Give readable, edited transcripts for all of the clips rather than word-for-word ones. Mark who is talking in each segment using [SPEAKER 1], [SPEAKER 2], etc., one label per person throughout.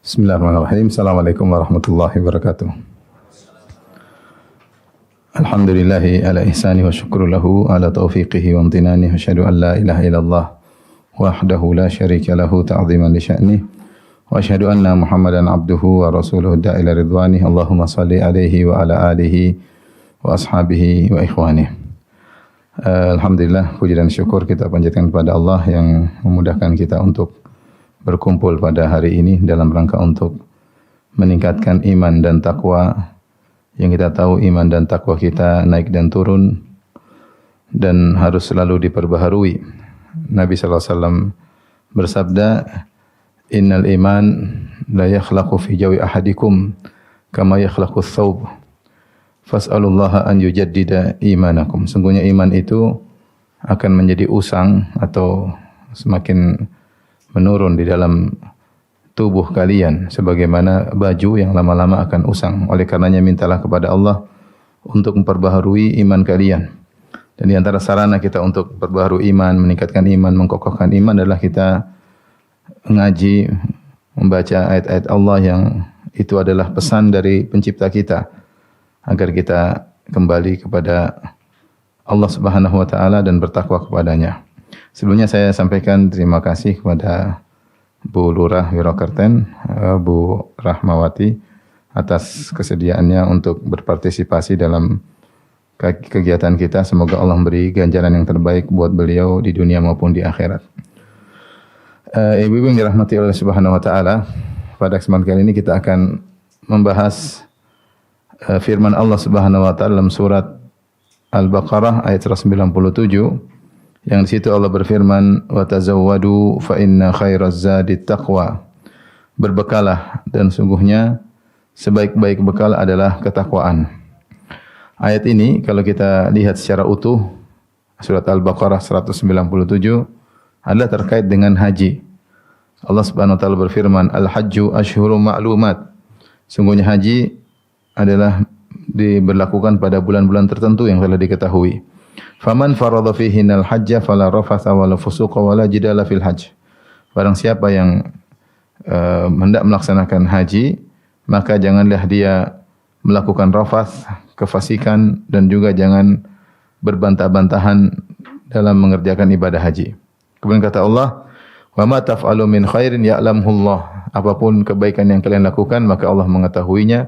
[SPEAKER 1] Bismillahirrahmanirrahim. Assalamualaikum warahmatullahi wabarakatuh. Alhamdulillahi ala ihsani wa syukru lahu ala taufiqihi wa amtinani wa syahadu an la ilaha illallah wahdahu la syarika lahu ta'ziman li sya'nih wa syahadu anna Muhammadan abduhu wa rasuluhu da'ila ridwanih. Allahumma salli alaihi wa ala alihi wa ashabihi wa ikhwanih. Alhamdulillah, puji dan syukur kita panjatkan kepada Allah yang memudahkan kita untuk berkumpul pada hari ini dalam rangka untuk meningkatkan iman dan takwa. Yang kita tahu iman dan takwa kita naik dan turun dan harus selalu diperbaharui. Nabi SAW bersabda, "Innal iman la yakhlaqu fi jawi ahadikum kama yakhlaqu ats-tsawb. Fas'alullaha an yujaddida imanakum." Sungguhnya iman itu akan menjadi usang atau semakin menurun di dalam tubuh kalian sebagaimana baju yang lama-lama akan usang. Oleh karenanya mintalah kepada Allah untuk memperbaharui iman kalian. Dan di antara sarana kita untuk memperbaharui iman, meningkatkan iman, mengkokohkan iman adalah kita ngaji, membaca ayat-ayat Allah yang itu adalah pesan dari pencipta kita agar kita kembali kepada Allah Subhanahu wa taala dan bertakwa kepadanya. Sebelumnya saya sampaikan terima kasih kepada Bu Lurah Wirokerten, Bu Rahmawati atas kesediaannya untuk berpartisipasi dalam kegiatan kita. Semoga Allah memberi ganjaran yang terbaik buat beliau di dunia maupun di akhirat. Ibu-ibu yang dirahmati oleh Subhanahu wa taala, pada kesempatan kali ini kita akan membahas firman Allah Subhanahu wa taala dalam surat Al-Baqarah ayat 197. Yang di situ Allah berfirman, "Wa tazawwadu fa inna khairaz zadi taqwa." Berbekalah dan sungguhnya sebaik-baik bekal adalah ketakwaan. Ayat ini kalau kita lihat secara utuh, surat Al-Baqarah 197 adalah terkait dengan haji. Allah Subhanahu wa taala berfirman, "Al-hajju asyhurum ma'lumat." Sungguhnya haji adalah diberlakukan pada bulan-bulan tertentu yang telah diketahui. Faman faradha fihinal hajja fala rafatha wala fusuqa wala jidala fil hajj. Barang siapa yang hendak melaksanakan haji, maka janganlah dia melakukan rafath, kefasikan, dan juga jangan berbantah-bantahan dalam mengerjakan ibadah haji. Kemudian kata Allah, "Wa ma taf'alu min khairin ya'lamhullah." Apapun kebaikan yang kalian lakukan, maka Allah mengetahuinya.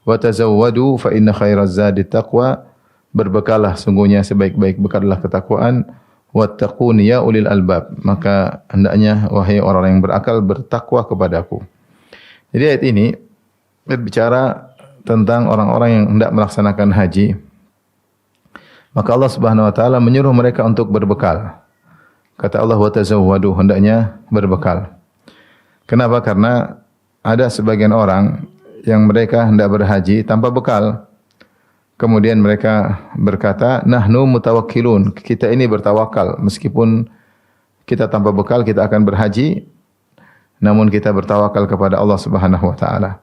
[SPEAKER 1] "Wa tazawwadu fa inna khairaz zadi taqwa." Berbekalah, sungguhnya sebaik-baik bekal adalah ketakwaan. Wattaquni ya ulil albab. Maka hendaknya wahai orang yang berakal bertakwa kepadaku. Jadi ayat ini berbicara tentang orang-orang yang hendak melaksanakan haji. Maka Allah Subhanahu wa taala menyuruh mereka untuk berbekal. Kata Allah, "Wa tazawwadu," hendaknya berbekal. Kenapa? Karena ada sebagian orang yang mereka hendak berhaji tanpa bekal. Kemudian mereka berkata, "Nahnu mutawakkilun." Kita ini bertawakal. Meskipun kita tanpa bekal, kita akan berhaji, namun kita bertawakal kepada Allah Subhanahu wa taala.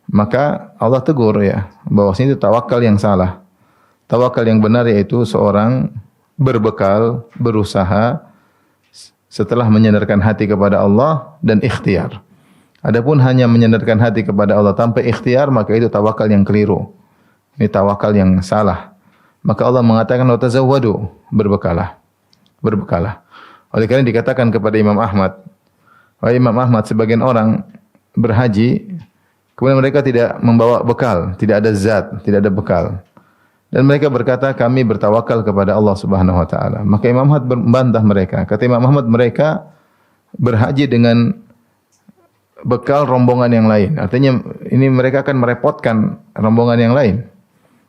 [SPEAKER 1] Maka Allah tegur ya, bahwasanya itu tawakal yang salah. Tawakal yang benar yaitu seorang berbekal, berusaha setelah menyandarkan hati kepada Allah dan ikhtiar. Adapun hanya menyandarkan hati kepada Allah tanpa ikhtiar, maka itu tawakal yang keliru. Ini tawakal yang salah. Maka Allah mengatakan, "Wa tazawwadu," berbekalah. Berbekalah. Oleh karena dikatakan kepada Imam Ahmad, wahai Imam Ahmad, sebagian orang berhaji, kemudian mereka tidak membawa bekal, tidak ada zat, tidak ada bekal. Dan mereka berkata, "Kami bertawakal kepada Allah Subhanahu wa taala." Maka Imam Ahmad membantah mereka. Kata Imam Ahmad, mereka berhaji dengan bekal rombongan yang lain. Artinya ini mereka akan merepotkan rombongan yang lain.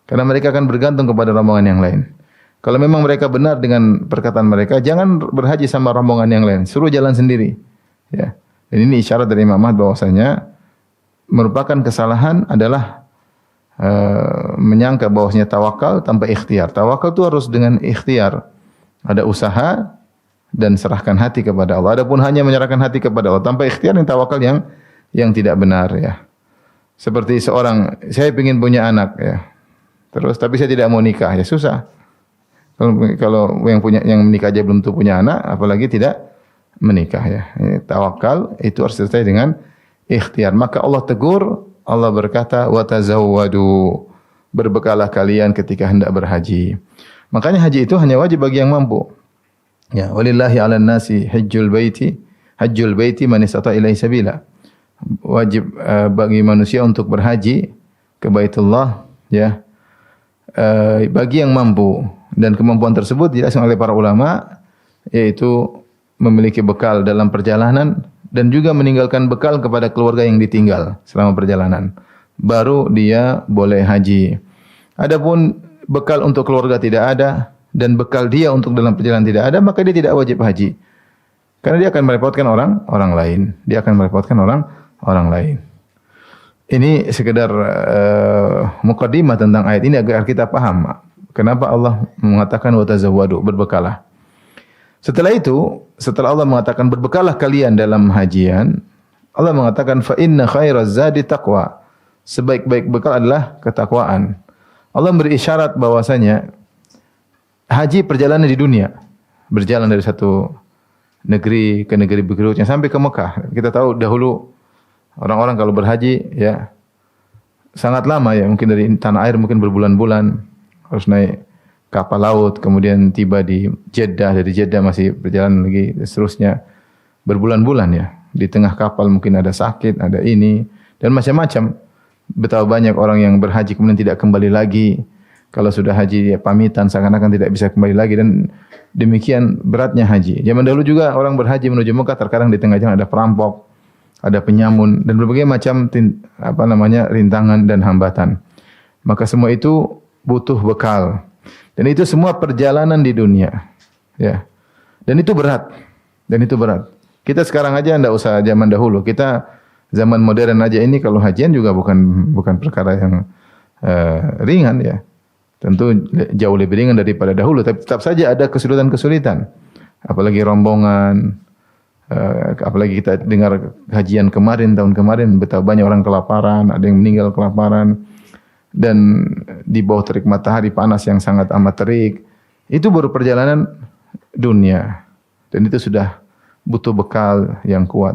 [SPEAKER 1] Karena mereka akan bergantung kepada rombongan yang lain. Kalau memang mereka benar dengan perkataan mereka, jangan berhaji sama rombongan yang lain. Suruh jalan sendiri. Ya. Dan ini isyarat dari Imam Ahmad bahwasanya merupakan kesalahan adalah menyangka bahwasanya tawakal tanpa ikhtiar. Tawakal itu harus dengan ikhtiar. Ada usaha dan serahkan hati kepada Allah. Adapun hanya menyerahkan hati kepada Allah tanpa ikhtiar, ini tawakal yang tidak benar ya. Seperti seorang, saya ingin punya anak ya. Terus tapi saya tidak mau nikah, ya susah. Kalau yang menikah aja belum tentu punya anak, apalagi tidak menikah ya. Tawakal itu harus selesai dengan ikhtiar. Maka Allah tegur, Allah berkata, wa tazawwadu, berbekalah kalian ketika hendak berhaji. Makanya haji itu hanya wajib bagi yang mampu. Ya, walillahi 'alan nasi hajjul baiti man istata ilaihi sabila. Wajib bagi manusia untuk berhaji ke Baitullah, ya. Bagi yang mampu, dan kemampuan tersebut dijelaskan oleh para ulama, yaitu memiliki bekal dalam perjalanan dan juga meninggalkan bekal kepada keluarga yang ditinggal selama perjalanan. Baru dia boleh haji. Adapun bekal untuk keluarga tidak ada dan bekal dia untuk dalam perjalanan tidak ada, maka dia tidak wajib haji. Karena dia akan merepotkan orang lain. Dia akan merepotkan orang lain. Ini sekedar mukaddimah tentang ayat ini agar kita paham kenapa Allah mengatakan wa tazawwadu, berbekalah. Setelah itu, setelah Allah mengatakan berbekalah kalian dalam hajian, Allah mengatakan fa inna khairaz zadi taqwa. Sebaik-baik bekal adalah ketakwaan. Allah beri isyarat bahwasanya haji perjalanan di dunia, berjalan dari satu negeri ke negeri berikutnya sampai ke Mekah. Kita tahu dahulu orang-orang kalau berhaji ya sangat lama ya, mungkin dari tanah air mungkin berbulan-bulan, harus naik kapal laut, kemudian tiba di Jeddah, dari Jeddah masih berjalan lagi seterusnya berbulan-bulan ya. Di tengah kapal mungkin ada sakit, ada ini dan macam-macam. Betapa banyak orang yang berhaji kemudian tidak kembali lagi. Kalau sudah haji ya pamitan seakan-akan tidak bisa kembali lagi, dan demikian beratnya haji. Zaman dahulu juga orang berhaji menuju Mekah terkadang di tengah jalan ada perampok, ada penyamun dan berbagai macam rintangan dan hambatan. Maka semua itu butuh bekal. Dan itu semua perjalanan di dunia. Ya. Dan itu berat. Kita sekarang aja enggak usah zaman dahulu. Kita zaman modern aja ini kalau hajian juga bukan perkara yang ringan ya. Tentu jauh lebih ringan daripada dahulu, tapi tetap saja ada kesulitan-kesulitan. Apalagi rombongan, apalagi kita dengar hajian kemarin, tahun kemarin, betapa banyak orang kelaparan, ada yang meninggal kelaparan, dan di bawah terik matahari panas yang sangat amat terik. Itu baru perjalanan dunia, dan itu sudah butuh bekal yang kuat.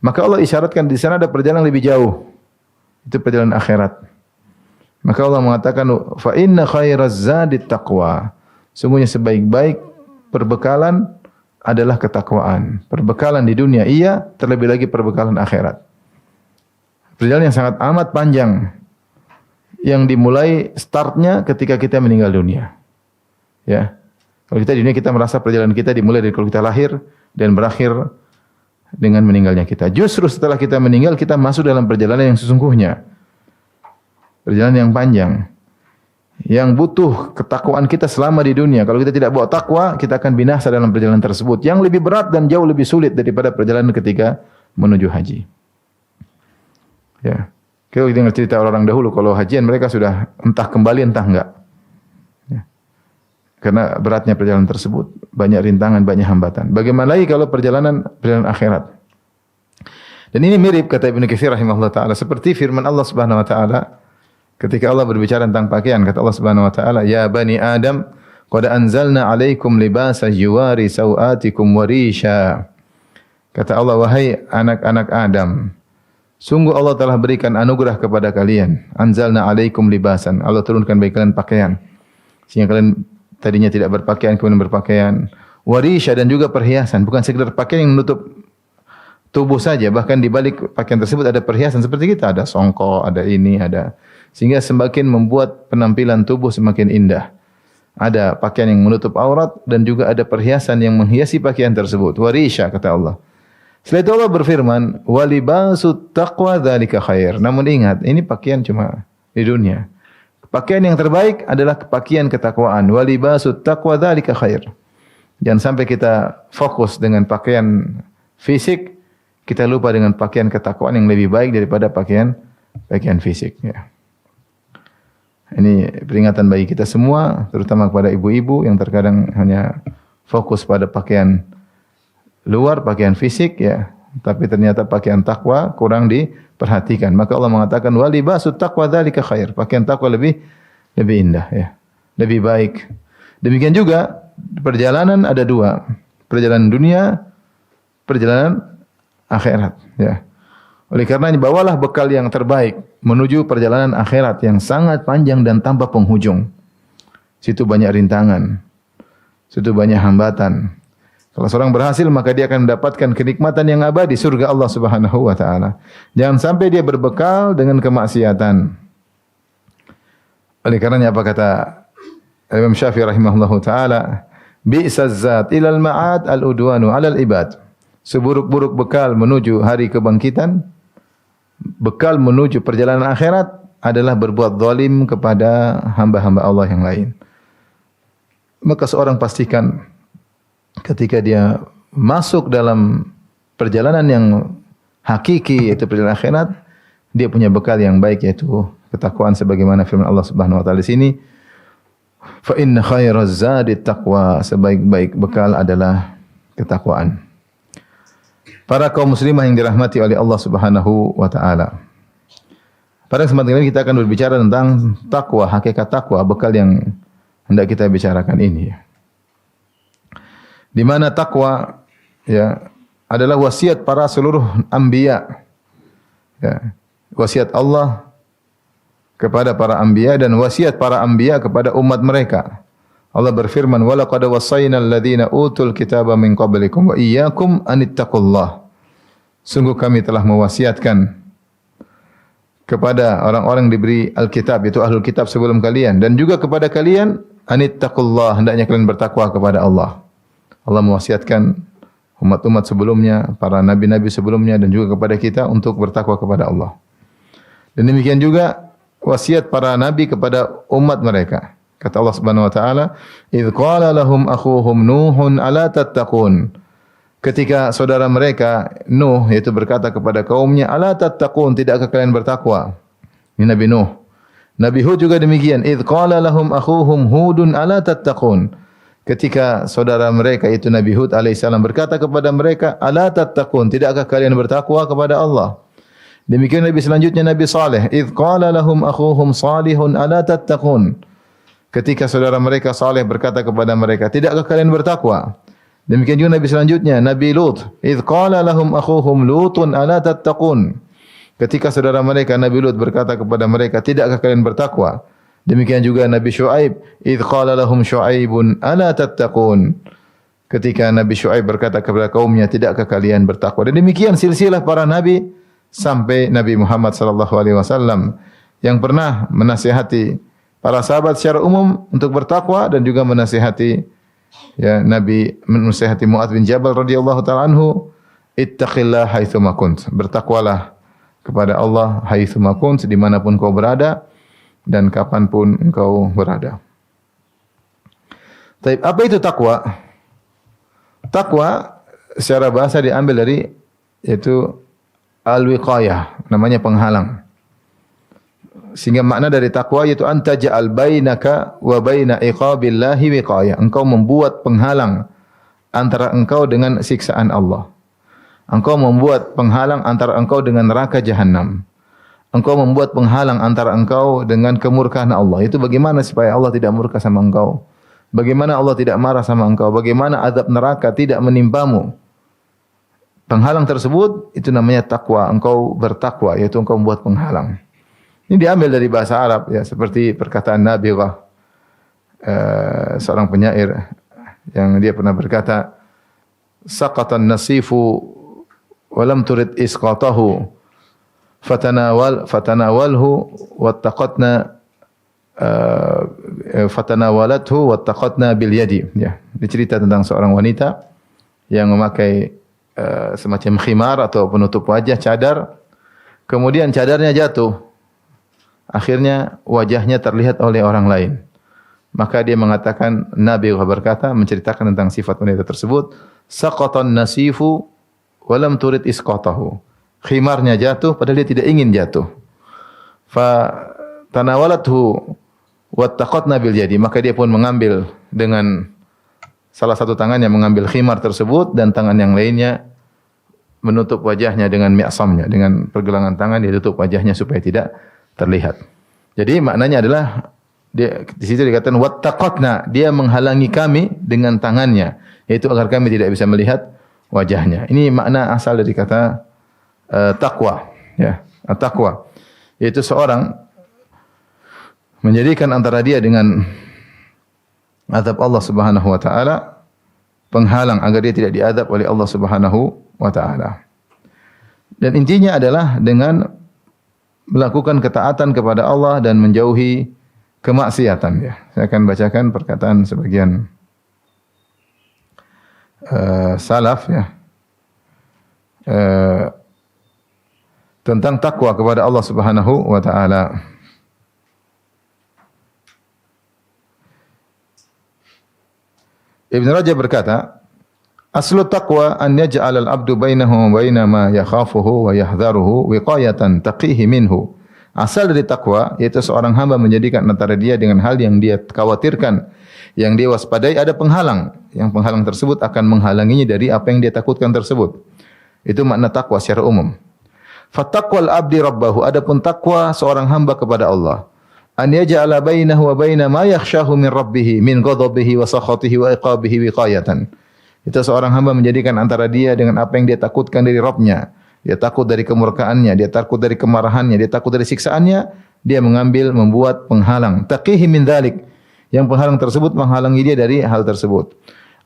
[SPEAKER 1] Maka Allah isyaratkan di sana ada perjalanan lebih jauh, itu perjalanan akhirat. Maka Allah mengatakan fa inna khairaz zadi taqwa. Sungguhnya sebaik-baik perbekalan adalah ketakwaan. Perbekalan di dunia iya, terlebih lagi perbekalan akhirat. Perjalanan yang sangat amat panjang yang dimulai startnya ketika kita meninggal dunia. Ya. Kalau kita di dunia kita merasa perjalanan kita dimulai dari kalau kita lahir dan berakhir dengan meninggalnya kita. Justru setelah kita meninggal kita masuk dalam perjalanan yang sesungguhnya. Perjalanan yang panjang, yang butuh ketakwaan kita selama di dunia. Kalau kita tidak bawa takwa, kita akan binasa dalam perjalanan tersebut, yang lebih berat dan jauh lebih sulit daripada perjalanan ketika menuju haji. Ya, kalau kita dengar cerita orang dahulu, kalau hajian mereka sudah entah kembali entah enggak. Ya. Karena beratnya perjalanan tersebut, banyak rintangan, banyak hambatan. Bagaimana lagi kalau perjalanan akhirat? Dan ini mirip kata Ibnu Katsir rahimahullah taala seperti firman Allah Subhanahu wa taala. Ketika Allah berbicara tentang pakaian, kata Allah Subhanahu wa taala, "Ya bani Adam, qad anzalna 'alaikum libasa yuwari sawatikum wa risha." Kata Allah, wahai anak-anak Adam, sungguh Allah telah berikan anugerah kepada kalian. Anzalna 'alaikum libasan. Allah turunkan bagi kalian pakaian. Sehingga kalian tadinya tidak berpakaian kemudian berpakaian. Wa risha, dan juga perhiasan, bukan sekedar pakaian yang menutup tubuh saja, bahkan di balik pakaian tersebut ada perhiasan seperti kita, ada songkok, ada ini, ada, sehingga semakin membuat penampilan tubuh semakin indah. Ada pakaian yang menutup aurat dan juga ada perhiasan yang menghiasi pakaian tersebut. Warisha, kata Allah. Setelah itu Allah berfirman, walibasut taqwa dzalika khair. Namun ingat, ini pakaian cuma di dunia. Pakaian yang terbaik adalah pakaian ketakwaan. Walibasut taqwa dzalika khair. Jangan sampai kita fokus dengan pakaian fisik, kita lupa dengan pakaian ketakwaan yang lebih baik daripada pakaian fisik. Ya. Ini peringatan bagi kita semua, terutama kepada ibu-ibu yang terkadang hanya fokus pada pakaian luar, pakaian fisik, ya, tapi ternyata pakaian takwa kurang diperhatikan. Maka Allah mengatakan walibasut taqwa dzalika khair. Pakaian takwa lebih indah, ya, lebih baik. Demikian juga perjalanan ada dua, perjalanan dunia, perjalanan akhirat, ya. Oleh karenanya bawalah bekal yang terbaik menuju perjalanan akhirat yang sangat panjang dan tanpa penghujung. Situ banyak rintangan, situ banyak hambatan. Kalau seorang berhasil maka dia akan mendapatkan kenikmatan yang abadi surga Allah Subhanahu wa taala. Jangan sampai dia berbekal dengan kemaksiatan. Oleh karenanya apa kata Imam Syafi'i rahimahullahu taala, bi'saz zat ilal ma'ad al-udwanu 'alal ibad. Seburuk-buruk bekal menuju hari kebangkitan, bekal menuju perjalanan akhirat adalah berbuat zalim kepada hamba-hamba Allah yang lain. Maka seorang pastikan ketika dia masuk dalam perjalanan yang hakiki yaitu perjalanan akhirat, dia punya bekal yang baik yaitu ketakwaan sebagaimana firman Allah Subhanahu wa taala di sini, fa inna khairaz zadi taqwa, sebaik-baik bekal adalah ketakwaan. Para kaum muslimah yang dirahmati oleh Allah Subhanahu wa taala. Pada kesempatan ini kita akan berbicara tentang takwa, hakikat takwa, bekal yang hendak kita bicarakan ini. Di mana takwa ya adalah wasiat para seluruh anbiya. Ya, wasiat Allah kepada para anbiya dan wasiat para anbiya kepada umat mereka. Allah berfirman, "Wa laqad wassayna alladziina utul kitaba min qablikum wa iyyakum an ittaqullah." Sungguh kami telah mewasiatkan kepada orang-orang diberi Alkitab, itu ahlul kitab sebelum kalian, dan juga kepada kalian an ittaqullah, hendaknya kalian bertakwa kepada Allah. Allah mewasiatkan umat-umat sebelumnya, para nabi-nabi sebelumnya dan juga kepada kita untuk bertakwa kepada Allah. Dan demikian juga wasiat para nabi kepada umat mereka. Kata Allah Subhanahu wa taala, "Idz qala lahum akhuhum Nuhun ala tattaqun." Ketika saudara mereka Nuh yaitu berkata kepada kaumnya, "Ala tattaqun, tidakkah kalian bertakwa?" Ini Nabi Nuh. Nabi Hud juga demikian, "Idz qala lahum akhuhum Hudun ala tattaqun." Ketika saudara mereka itu Nabi Hud alaihissalam berkata kepada mereka, "Ala tattaqun, tidakkah kalian bertakwa kepada Allah?" Demikian Nabi selanjutnya Nabi Saleh, "Idz qala lahum akhuhum Salihun ala tattaqun." Ketika saudara mereka Saleh berkata kepada mereka, "Tidakkah kalian bertakwa?" Demikian juga Nabi selanjutnya Nabi Lut, "Idz qala lahum akhuhum Lutun ala tattaqun." Ketika saudara mereka Nabi Lut berkata kepada mereka, "Tidakkah kalian bertakwa?" Demikian juga Nabi Syuaib, "Idz qala lahum Syuaibun ala tattaqun." Ketika Nabi Syuaib berkata kepada kaumnya, "Tidakkah kalian bertakwa?" Dan demikian silsilah para nabi sampai Nabi Muhammad sallallahu alaihi wasallam yang pernah menasihati para sahabat secara umum untuk bertakwa dan juga menasihati ya Nabi menasihati Muadz bin Jabal radhiyallahu taala anhu, "Ittaqillah haitsu ma kunt." Bertakwalah kepada Allah haitsu ma kunt, dimanapun kau berada dan kapanpun engkau berada. Tapi apa itu takwa? Takwa secara bahasa diambil dari yaitu al-wiqayah, namanya penghalang. Sehingga makna dari takwa yaitu anta ja'al bainaka wa baina iqabillahi wiqayah. Engkau membuat penghalang antara engkau dengan siksaan Allah. Engkau membuat penghalang antara engkau dengan neraka jahanam. Engkau membuat penghalang antara engkau dengan kemurkaan Allah. Itu bagaimana supaya Allah tidak murka sama engkau? Bagaimana Allah tidak marah sama engkau? Bagaimana azab neraka tidak menimpamu? Penghalang tersebut itu namanya takwa. Engkau bertakwa, yaitu engkau membuat penghalang. Ini diambil dari bahasa Arab ya, seperti perkataan Nabirah, seorang penyair yang dia pernah berkata, "Saqatan nasifu wa lam turid isqatahu fatanawalhu wattaqatna fatanawalathu wattaqatna bil yadi." Ya, dicerita tentang seorang wanita yang memakai semacam khimar atau penutup wajah, cadar. Kemudian cadarnya jatuh. Akhirnya wajahnya terlihat oleh orang lain. Maka dia mengatakan, Nabi berkata, menceritakan tentang sifat wanita tersebut, "Saqatan nasifu wa lam turid isqatahu." Khimarnya jatuh padahal dia tidak ingin jatuh. Fa tanawalathu wattaqatna bil yadi. Maka dia pun mengambil dengan salah satu tangannya mengambil khimar tersebut dan tangan yang lainnya menutup wajahnya dengan mi'samnya, dengan pergelangan tangan dia tutup wajahnya supaya tidak terlihat. Jadi maknanya adalah dia di situ dikatakan wattaqatna, dia menghalangi kami dengan tangannya, yaitu agar kami tidak bisa melihat wajahnya. Ini makna asal dari kata takwa. Ya, at-taqwa. Yaitu seorang menjadikan antara dia dengan azab Allah Subhanahu wa taala penghalang agar dia tidak diazab oleh Allah Subhanahu wa taala. Dan intinya adalah dengan melakukan ketaatan kepada Allah dan menjauhi kemaksiatan ya. Saya akan bacakan perkataan sebagian salaf ya. Tentang takwa kepada Allah Subhanahu wa taala. Ibn Rajab berkata, aslu taqwa an yaj'al al-'abdu bainahu wa baina ma yakhafuhu wa yahdharuhu wiqayatan taqihi minhu. Asal dari takwa yaitu seorang hamba menjadikan antara dia dengan hal yang dia khawatirkan, yang dia waspadai ada penghalang, yang penghalang tersebut akan menghalanginya dari apa yang dia takutkan tersebut. Itu makna takwa secara umum. Fattaqwal abdi rabbahu, adapun takwa seorang hamba kepada Allah, an yaj'ala bainahu wa baina ma yakhshahu min rabbih min ghadabihi wa sakhatihi wa iqabihi wiqayatan. Itu seorang hamba menjadikan antara dia dengan apa yang dia takutkan dari Rabb-nya. Dia takut dari kemurkaannya, dia takut dari kemarahannya, dia takut dari siksaannya, dia membuat penghalang. Taqihi min dzalik. Yang penghalang tersebut menghalangi dia dari hal tersebut.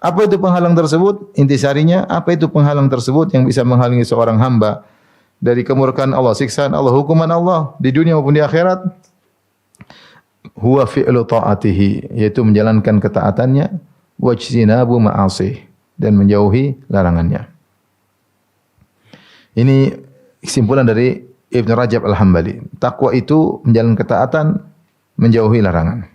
[SPEAKER 1] Apa itu penghalang tersebut? Intisarinya, apa itu penghalang tersebut yang bisa menghalangi seorang hamba dari kemurkaan Allah, siksaan Allah, hukuman Allah di dunia maupun di akhirat? Huwa fi'lu ta'atihi, yaitu menjalankan ketaatannya, wajtinabu ma'asih, dan menjauhi larangannya. Ini kesimpulan dari Ibn Rajab Al-Hambali. Takwa itu menjalankan ketaatan, menjauhi larangan.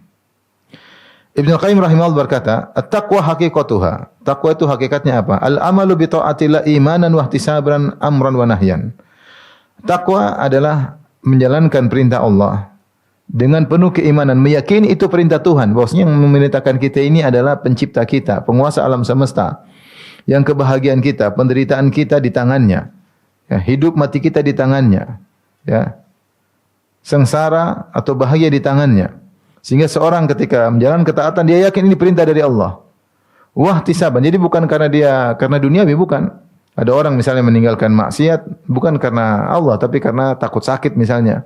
[SPEAKER 1] Ibn Qayyim rahimahullah berkata, at-taqwa haqiqatuha. Takwa itu hakikatnya apa? Al-amalu bi ta'atillah imanan wa ihtisaban amran wa nahyan. Takwa adalah menjalankan perintah Allah dengan penuh keimanan, meyakini itu perintah Tuhan, bahwasanya yang memerintahkan kita ini adalah pencipta kita, penguasa alam semesta. Yang kebahagiaan kita, penderitaan kita di tangannya. Ya, hidup mati kita di tangannya. Ya. Sengsara atau bahagia di tangannya. Sehingga seorang ketika menjalankan ketaatan dia yakin ini perintah dari Allah. Wahtisaban. Jadi bukan karena duniawi, bukan. Ada orang misalnya meninggalkan maksiat bukan karena Allah tapi karena takut sakit misalnya.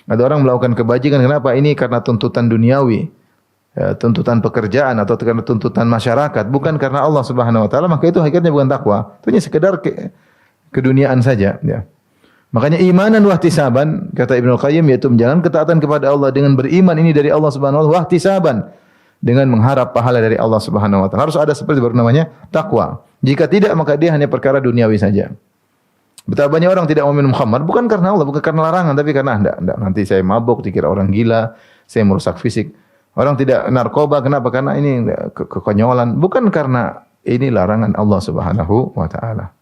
[SPEAKER 1] Ada orang melakukan kebajikan kenapa? Ini karena tuntutan duniawi. Ya, tuntutan pekerjaan atau karena tuntutan masyarakat, bukan karena Allah Subhanahu wa taala, maka itu hakikatnya bukan takwa. Itu hanya sekedar keduniaan saja, ya. Makanya imanan wahtisaban kata Ibnu Qayyim yaitu menjalankan ketaatan kepada Allah dengan beriman ini dari Allah Subhanahu wa taala, wahtisaban dengan mengharap pahala dari Allah Subhanahu wa taala. Harus ada seperti baru namanya takwa. Jika tidak maka dia hanya perkara duniawi saja. Betapa banyak orang tidak mau minum khamar bukan karena Allah, bukan karena larangan, tapi karena enggak nanti saya mabuk, dikira orang gila, saya merusak fisik. Orang tidak narkoba kenapa? Karena ini kekonyolan, bukan karena ini larangan Allah Subhanahu wa taala.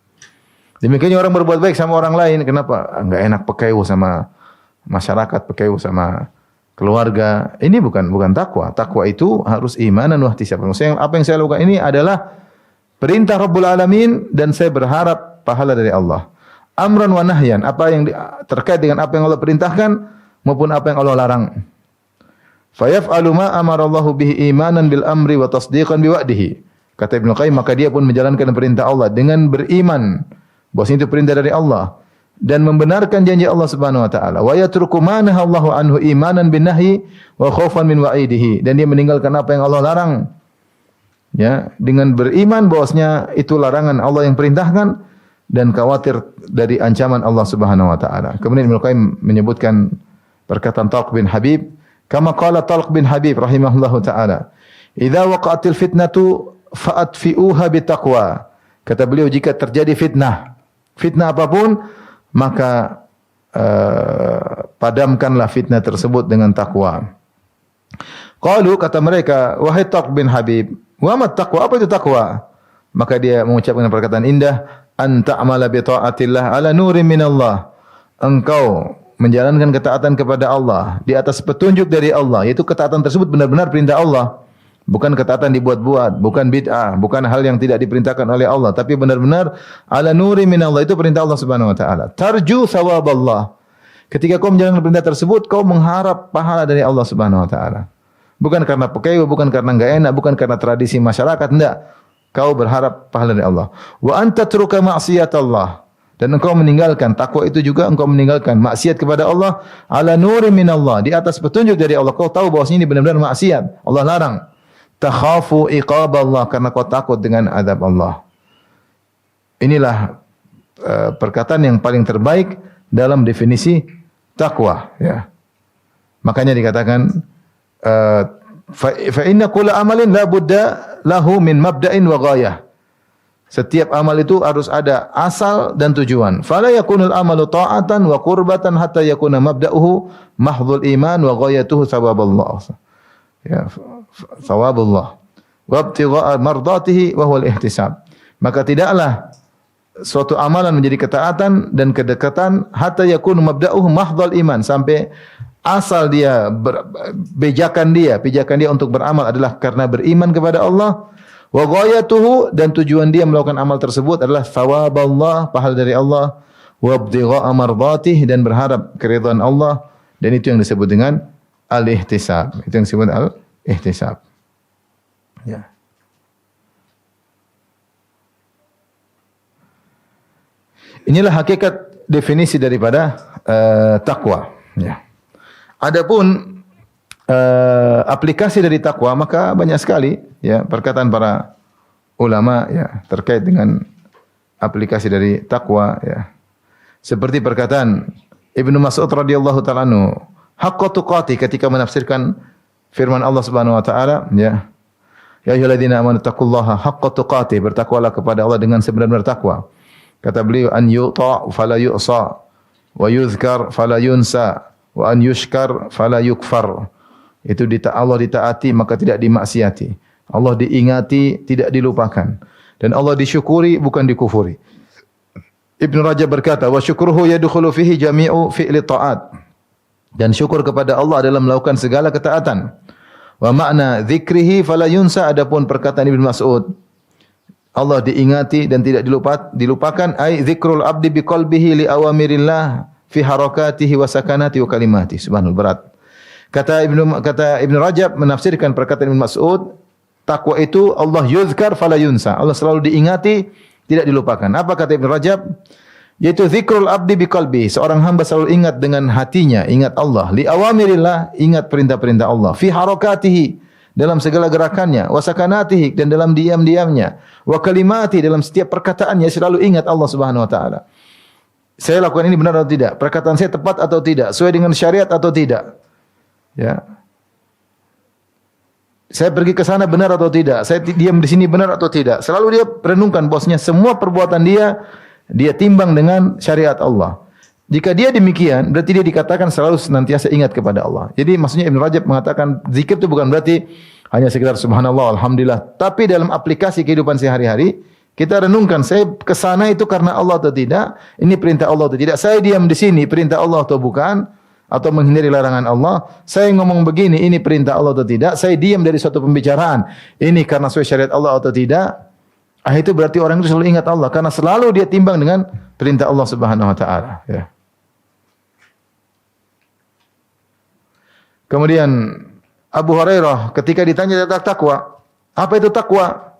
[SPEAKER 1] Demikiannya orang berbuat baik sama orang lain, kenapa? Enggak enak pekeu sama masyarakat, pekeu sama keluarga. Ini bukan takwa. Takwa itu harus imanan wa ihtisaban. Maksudnya apa yang saya lakukan ini adalah perintah Rabbul Alamin dan saya berharap pahala dari Allah. Amran wa nahyan, apa yang terkait dengan apa yang Allah perintahkan maupun apa yang Allah larang. Fayaf'alu ma amarallahu bihi imanan bil amri wa tasdiqan bi wa'dihi. Kata Ibnu Qayyim, maka dia pun menjalankan perintah Allah dengan beriman bahwasanya itu perintah dari Allah dan membenarkan janji Allah Subhanahu wa taala. Wa yatruku ma nahallahu anhu imanan bin nahyi wa khaufan min wa'idihi, dan dia meninggalkan apa yang Allah larang. Ya, dengan beriman bahwasanya itu larangan Allah yang perintahkan dan khawatir dari ancaman Allah Subhanahu wa taala. Kemudian Ibnu Qayyim menyebutkan perkataan Talq bin Habib, kama qala Talq bin Habib rahimahullahu taala, "Idza waqa'atil fitnatu fa'atfi'uha bitaqwa." Kata beliau, jika terjadi fitnah apapun, maka padamkanlah fitnah tersebut dengan takwa. Qalu, kata mereka, wahai Talq bin Habib, wa ma taqwa? Apa itu takwa? Maka dia mengucapkan perkataan indah, anta amala bi ta'atillah ala nurin minallah. Engkau menjalankan ketaatan kepada Allah di atas petunjuk dari Allah, yaitu ketaatan tersebut benar-benar perintah Allah. Bukan ketaatan dibuat-buat, bukan bid'ah, bukan hal yang tidak diperintahkan oleh Allah, tapi benar-benar ala nuri minallah, itu perintah Allah Subhanahu wa taala. Tarju thawaballah. Ketika kau menjalankan perintah tersebut, kau mengharap pahala dari Allah Subhanahu wa taala. Bukan karena pekeu, bukan karena enggak enak, bukan karena tradisi masyarakat, enggak. Kau berharap pahala dari Allah. Wa anta truka ma'siyatallah. Dan engkau meninggalkan takwa itu juga engkau meninggalkan maksiat kepada Allah ala nuri minallah, di atas petunjuk dari Allah. Kau tahu bahwa ini benar-benar maksiat. Allah larang. Takhafu iqaballah, karena kau takut dengan azab Allah. Inilah perkataan yang paling terbaik dalam definisi takwa, ya. Makanya dikatakan fa inna kulla amalin la budda lahu min mabda'in wa ghayah. Setiap amal itu harus ada asal dan tujuan. Fala yakunul amalu ta'atan wa qurbatan hatta yakuna mabda'uhu mahdhul iman wa ghayatuhu thawaballah. Ya, thawabullah. Wa ibtigha'a mardatihi wa huwa al-ihtisab. Maka tidaklah suatu amalan menjadi ketaatan dan kedekatan hatta yakunu mabda'uhu mahdhul iman, sampai asal dia pijakan dia untuk beramal adalah karena beriman kepada Allah. Wa ghayatuhu, dan tujuan dia melakukan amal tersebut adalah thawaballah, pahala dari Allah, wa ibtigha'a mardatih, dan berharap keridhaan Allah, dan itu yang disebut dengan al-ihtisab. Itu yang disebut al-ihtisab. Ya. Inilah hakikat definisi daripada takwa, ya. Adapun aplikasi dari takwa, maka banyak sekali, ya, perkataan para ulama, ya, terkait dengan aplikasi dari takwa, ya. Seperti perkataan Ibnu Mas'ud radhiyallahu ta'ala anhu, haqqa tuqati, ketika menafsirkan firman Allah Subhanahu wa taala, ya. Ya ayyuhalladzina amanu taqullaha haqqa tuqati, bertakwalah kepada Allah dengan sebenar-benar takwa. Kata beliau, an yuta' fala yu'sa, wa yuzkar fala yunsa, wa an yushkar fala yukfar. Itu Allah ditaati maka tidak dimaksiati. Allah diingati, tidak dilupakan. Dan Allah disyukuri, bukan dikufuri. Ibn Rajab berkata, wa syukruhu yadkhulu fihi jami'u fi'li ta'at. Dan syukur kepada Allah adalah melakukan segala ketaatan. Wa makna dzikrihi fala yunsa, adapun perkataan Ibnu Mas'ud, Allah diingati dan tidak dilupakan, ai dzikrul abdi biqalbihi li awamirillah fi harakatihi wa sakanati wa kalimati. Subhanallah, berat. Kata Ibnu Rajab menafsirkan perkataan Ibnu Mas'ud, takwa itu Allah yuzkar fala yunsa, Allah selalu diingati, tidak dilupakan. Apa kata Ibnu Rajab? Yaitu zikrul abdi biqalbi, seorang hamba selalu ingat dengan hatinya, ingat Allah. Li awamirillah, ingat perintah-perintah Allah. Fi harakatihi, dalam segala gerakannya, wa sakanatihi, dan dalam diam-diamnya, wa kalimati, dalam setiap perkataannya selalu ingat Allah Subhanahu wa taala. Saya lakukan ini benar atau tidak? Perkataan saya tepat atau tidak? Sesuai dengan syariat atau tidak? Ya. Saya pergi ke sana benar atau tidak? Saya diam di sini benar atau tidak? Selalu dia renungkan bosnya, semua perbuatan dia timbang dengan syariat Allah. Jika dia demikian, berarti dia dikatakan selalu senantiasa ingat kepada Allah. Jadi maksudnya Ibn Rajab mengatakan zikir itu bukan berarti hanya sekedar subhanallah, alhamdulillah, tapi dalam aplikasi kehidupan sehari-hari kita renungkan, saya ke sana itu karena Allah atau tidak? Ini perintah Allah atau tidak? Saya diam di sini perintah Allah atau bukan? Atau menghindari larangan Allah? Saya ngomong begini, ini perintah Allah atau tidak? Saya diam dari suatu pembicaraan, ini karena sesuai syariat Allah atau tidak? Itu berarti orang itu selalu ingat Allah, karena selalu dia timbang dengan perintah Allah Subhanahu wa taala, ya. Kemudian Abu Hurairah ketika ditanya tentang takwa, apa itu takwa?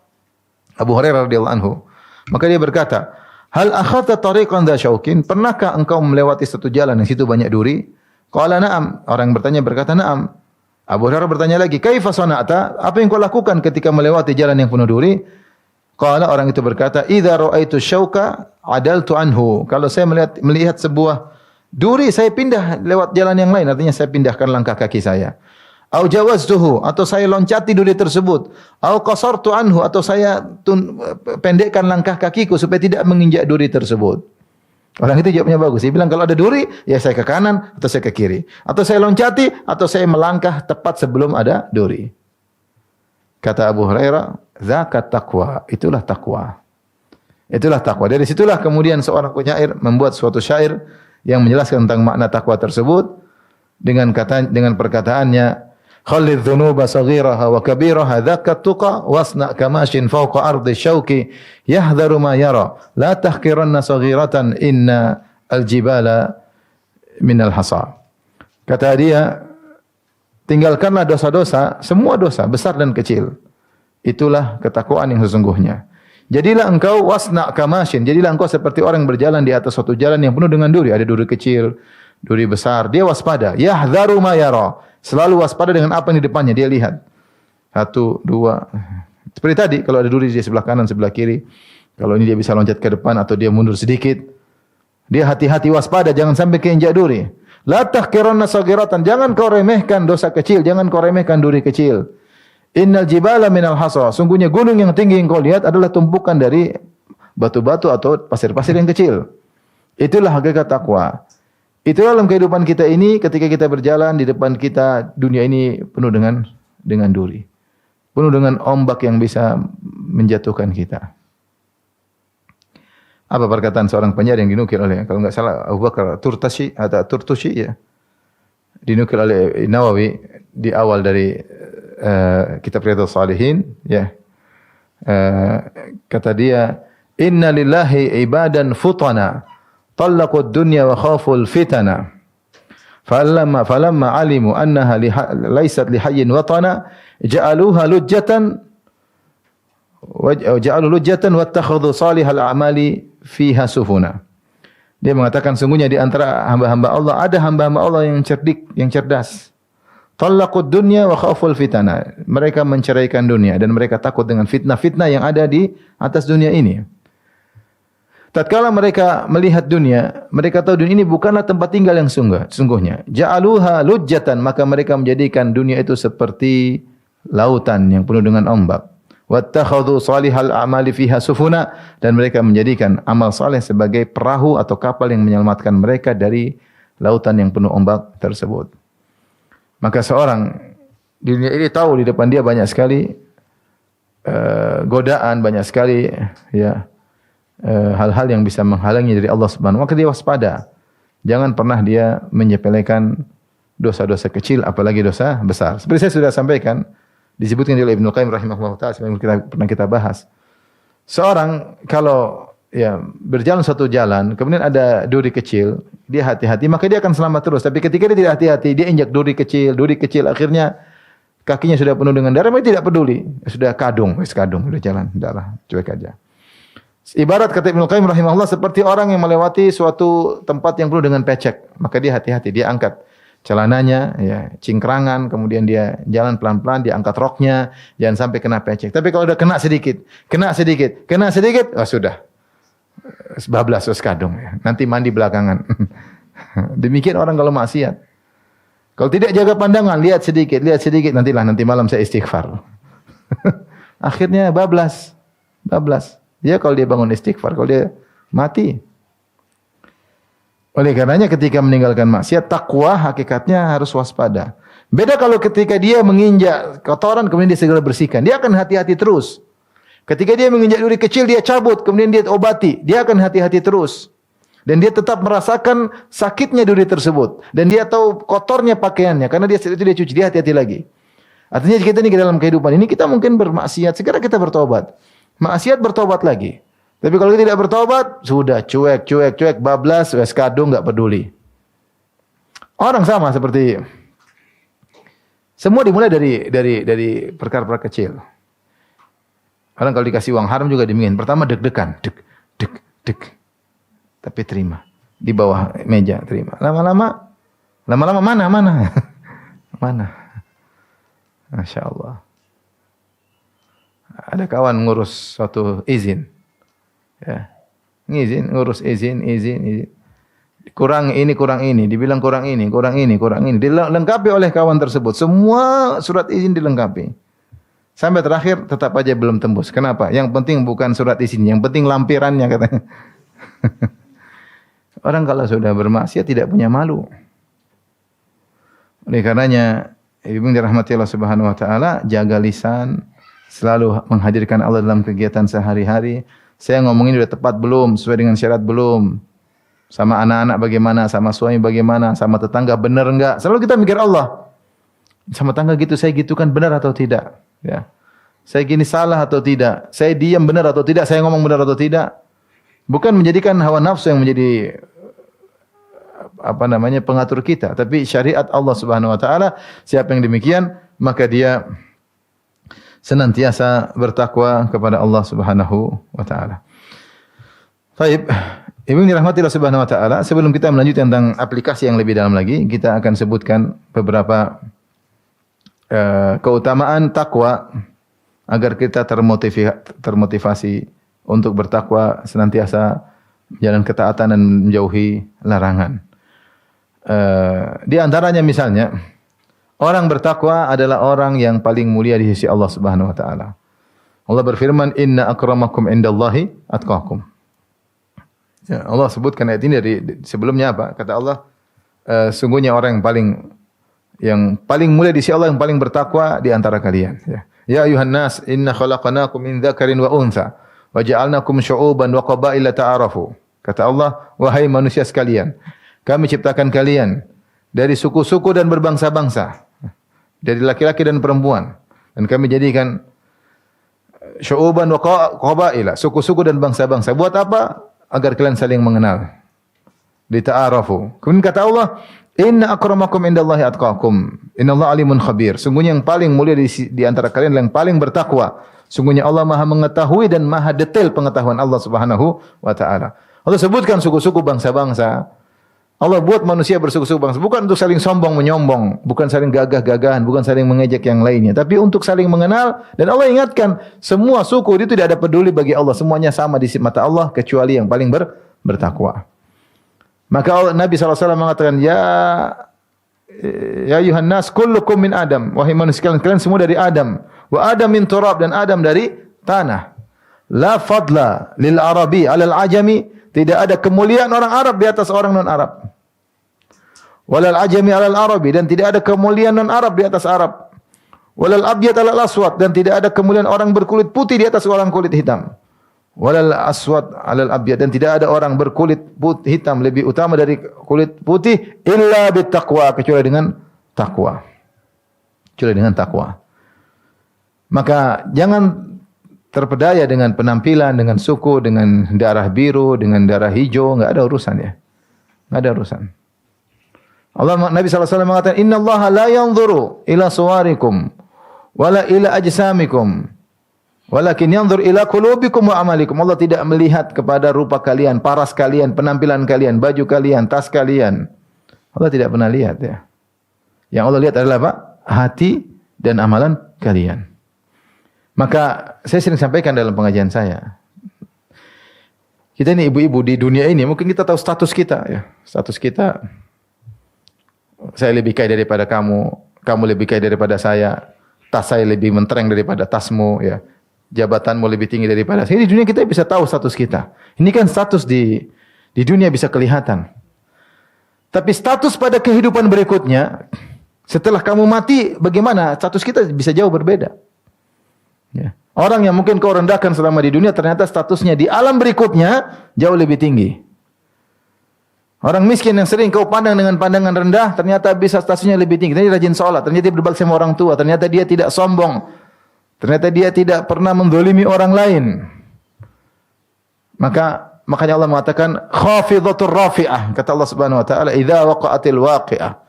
[SPEAKER 1] Abu Hurairah radhiyallahu anhu, maka dia berkata, hal akhadta tariqan dha syaukin, pernahkah engkau melewati satu jalan yang situ banyak duri? Qala na'am, orang yang bertanya berkata na'am. Abu Hurairah bertanya lagi, kaifa sana'ta, apa yang kau lakukan ketika melewati jalan yang penuh duri? Qala, orang itu berkata, idza ra'aitu syauka adaltu anhu, kalau saya melihat sebuah duri, saya pindah lewat jalan yang lain, artinya saya pindahkan langkah kaki saya. Au jawaztuhu, atau saya loncati duri tersebut. Au qasartu anhu, atau saya pendekkan langkah kakiku supaya tidak menginjak duri tersebut. Orang itu jawabnya bagus. Dia bilang kalau ada duri, ya saya ke kanan atau saya ke kiri. Atau saya loncati atau saya melangkah tepat sebelum ada duri. Kata Abu Hurairah, zakat taqwa, itulah takwa. Itulah takwa. Dari situlah kemudian seorang penyair membuat suatu syair yang menjelaskan tentang makna takwa tersebut dengan perkataannya, khalidh dhunuba saghiraha wa kabiraha dzakat tuqa wasna kamashin fawqa ardi syauki yahdharu ma yara la tahqiranna saghiratan inna aljibala minal hasa. Kata dia, tinggalkanlah dosa-dosa, semua dosa besar dan kecil. Itulah ketakwaan yang sesungguhnya. Jadilah engkau wasna kamashin. Jadilah engkau seperti orang yang berjalan di atas suatu jalan yang penuh dengan duri. Ada duri kecil, duri besar. Dia waspada. Yahdharu ma yara. Selalu waspada dengan apa yang di depannya. Dia lihat. Satu, dua. Seperti tadi, kalau ada duri di sebelah kanan, sebelah kiri. Kalau ini dia bisa loncat ke depan atau dia mundur sedikit. Dia hati-hati waspada. Jangan sampai keinjak duri. La tahqiranna saghiratan. Jangan kau remehkan dosa kecil. Jangan kau remehkan duri kecil. Innal jibala minal hasa. Sungguhnya gunung yang tinggi yang kau lihat adalah tumpukan dari batu-batu atau pasir-pasir yang kecil. Itulah hakikat takwa. Itulah dalam kehidupan kita ini ketika kita berjalan di depan kita dunia ini penuh dengan duri. Penuh dengan ombak yang bisa menjatuhkan kita. Apa perkataan seorang penyair yang dinukil oleh kalau enggak salah Abu Bakar Turtusi atau Turtusi ya. Dinukil oleh Nawawi di awal dari kitab Riyadhus Shalihin ya. Kata dia, "Inna lillahi ibadan futana, talaqud dunya wa khaful fitana. Falamma alimu annaha laysat lihayyin watana, ja'aluha lujjatan wattakhadhu salihal a'mali fiha sufuna." Dia mengatakan sungguhnya di antara hamba-hamba Allah ada hamba-hamba Allah yang cerdik, yang cerdas. Talaqud dunya wa khaful fitana. Mereka menceraikan dunia dan mereka takut dengan fitnah-fitnah yang ada di atas dunia ini. Tatkala mereka melihat dunia, mereka tahu dunia ini bukanlah tempat tinggal yang sungguhnya. Ja'aluha lujjatan, maka mereka menjadikan dunia itu seperti lautan yang penuh dengan ombak. Wattakhadhu salihal a'mali fiha sufuna, dan mereka menjadikan amal saleh sebagai perahu atau kapal yang menyelamatkan mereka dari lautan yang penuh ombak tersebut. Maka seorang di dunia ini tahu di depan dia banyak sekali godaan, banyak sekali ya hal-hal yang bisa menghalangi dari Allah Subhanahu wa taala. Maka dia waspada. Jangan pernah dia menyepelekan dosa-dosa kecil apalagi dosa besar. Seperti saya sudah sampaikan, disebutkan oleh Ibnu Qayyim rahimahullah taala yang pernah kita bahas. Seorang kalau ya berjalan satu jalan, kemudian ada duri kecil, dia hati-hati, maka dia akan selamat terus. Tapi ketika dia tidak hati-hati, dia injak duri kecil, akhirnya kakinya sudah penuh dengan darah, dia tidak peduli. Sudah kadung, sudah jalan, darah, cuek aja. Ibarat kata Ibnu Qayyim rahimahullah seperti orang yang melewati suatu tempat yang penuh dengan becek, maka dia hati-hati, dia angkat celananya, ya, cingkrangan, kemudian dia jalan pelan-pelan, dia angkat roknya, jangan sampai kena becek. Tapi kalau udah kena sedikit, oh sudah. Bablas kadung ya. Nanti mandi belakangan. Demikian orang kalau maksiat. Kalau tidak jaga pandangan, lihat sedikit, nanti malam saya istighfar. Akhirnya bablas. Dia kalau dia bangun istighfar, kalau dia mati. Oleh karenanya ketika meninggalkan maksiat, takwa hakikatnya harus waspada. Beda kalau ketika dia menginjak kotoran kemudian dia segera bersihkan. Dia akan hati-hati terus. Ketika dia menginjak duri kecil, dia cabut, kemudian dia obati. Dia akan hati-hati terus. Dan dia tetap merasakan sakitnya duri tersebut. Dan dia tahu kotornya pakaiannya. Karena dia cuci, dia hati-hati lagi. Artinya kita ini dalam kehidupan ini, kita mungkin bermaksiat, segera kita bertobat. Maksiat bertobat lagi. Tapi kalau kita tidak bertobat, sudah cuek, bablas, kadung, enggak peduli. Orang sama seperti, semua dimulai dari perkara-perkara kecil. Orang kalau dikasih uang haram juga demikian. Pertama deg-degan, deg. Tapi terima. Di bawah meja terima. Lama-lama mana? Masya Allah. Ada kawan ngurus suatu izin. Ya. Ngurus izin. Kurang ini. Dibilang kurang ini. Dilengkapi oleh kawan tersebut. Semua surat izin dilengkapi. Sampai terakhir tetap aja belum tembus. Kenapa? Yang penting bukan surat izin, yang penting lampirannya katanya. Orang kalau sudah bermaksiat tidak punya malu. Oleh karenanya, ibu dirahmati Allah Subhanahu wa taala, jaga lisan, selalu menghadirkan Allah dalam kegiatan sehari-hari. Saya ngomongin sudah tepat belum? Sesuai dengan syarat belum? Sama anak-anak bagaimana? Sama suami bagaimana? Sama tetangga benar enggak? Selalu kita mikir Allah. Sama tetangga gitu, saya gitukan benar atau tidak? Ya. Saya gini salah atau tidak? Saya diam benar atau tidak? Saya ngomong benar atau tidak? Bukan menjadikan hawa nafsu yang menjadi pengatur kita, tapi syariat Allah Subhanahu wa taala. Siapa yang demikian, maka dia senantiasa bertakwa kepada Allah Subhanahu wa taala. Baik, Ibu dirahmati Allah Subhanahu wa taala, sebelum kita melanjutkan tentang aplikasi yang lebih dalam lagi, kita akan sebutkan beberapa keutamaan takwa agar kita termotivasi untuk bertakwa, senantiasa jalan ketaatan dan menjauhi larangan. Di antaranya misalnya, orang bertakwa adalah orang yang paling mulia di sisi Allah Subhanahu wa taala. Allah berfirman, "Inna akramakum indallahi atqakum." Ya, Allah sebutkan ayat ini dari sebelumnya apa? Kata Allah, sungguhnya orang yang paling mulia di sisi Allah, yang paling bertakwa di antara kalian. Ya ayuhan nas, inna khalaqnakum min dzakarin wa untha wa ja'alnakum syu'uban wa qabaila ta'arafu. Kata Allah, wahai manusia sekalian, kami ciptakan kalian dari suku-suku dan berbangsa-bangsa, dari laki-laki dan perempuan, dan kami jadikan syu'uban wa qabaila, suku-suku dan bangsa-bangsa. Buat apa? Agar kalian saling mengenal. Lita'arafu. Kemudian kata Allah, inna akramakum indallahi atqakum. Innallaha alimun khabir. Sungguhnya yang paling mulia di antara kalian yang paling bertakwa. Sungguhnya Allah Maha mengetahui dan Maha detail pengetahuan Allah Subhanahu wa taala. Allah sebutkan suku-suku bangsa-bangsa. Allah buat manusia bersuku-suku bangsa bukan untuk saling sombong menyombong, bukan saling gagah-gagahan, bukan saling mengejek yang lainnya, tapi untuk saling mengenal. Dan Allah ingatkan semua suku itu tidak ada peduli bagi Allah, semuanya sama di mata Allah kecuali yang paling bertakwa. Maka Nabi SAW mengatakan, ya ayuhan nas kullukum min Adam, wahai manusia kalian semua dari Adam, wa Adam min turab, dan Adam dari tanah. La fadla lil arabi alal ajami, tidak ada kemuliaan orang Arab di atas orang non-Arab. Walal ajami alal arabi, dan tidak ada kemuliaan non-Arab di atas Arab. Walal abyad alal aswad, dan tidak ada kemuliaan orang berkulit putih di atas orang kulit hitam. Walal aswad alal abyad, dan tidak ada orang berkulit hitam lebih utama dari kulit putih illa bittaqwa, kecuali dengan takwa. Kecuali dengan takwa. Maka jangan terpedaya dengan penampilan, dengan suku, dengan darah biru, dengan darah hijau, enggak ada urusan ya. Enggak ada urusan. Nabi SAW mengatakan, "Inna Allah la yanzuru ila suwarikum wala ila ajsamikum, walakin yanzur ila qulubikum wa amalikum." Allah tidak melihat kepada rupa kalian, paras kalian, penampilan kalian, baju kalian, tas kalian. Allah tidak pernah lihat ya. Yang Allah lihat adalah apa? Hati dan amalan kalian. Maka saya sering sampaikan dalam pengajian saya, kita ini ibu-ibu di dunia ini, mungkin kita tahu status kita ya. Status kita, saya lebih kaya daripada kamu, kamu lebih kaya daripada saya, tas saya lebih mentereng daripada tasmu ya. Jabatanmu lebih tinggi daripada saya. Di dunia kita bisa tahu status kita. Ini kan status di dunia bisa kelihatan. Tapi status pada kehidupan berikutnya, setelah kamu mati, bagaimana? Status kita bisa jauh berbeda. Ya. Orang yang mungkin kau rendahkan selama di dunia, ternyata statusnya di alam berikutnya jauh lebih tinggi. Orang miskin yang sering kau pandang dengan pandangan rendah, ternyata bisa statusnya lebih tinggi. Ternyata dia rajin sholat, ternyata dia berbakti sama orang tua, ternyata dia tidak sombong, ternyata dia tidak pernah mendolimi orang lain. Makanya Allah mengatakan khafidhatur rafi'ah. Kata Allah Subhanahu wa taala, "Idza waqa'atil waqi'ah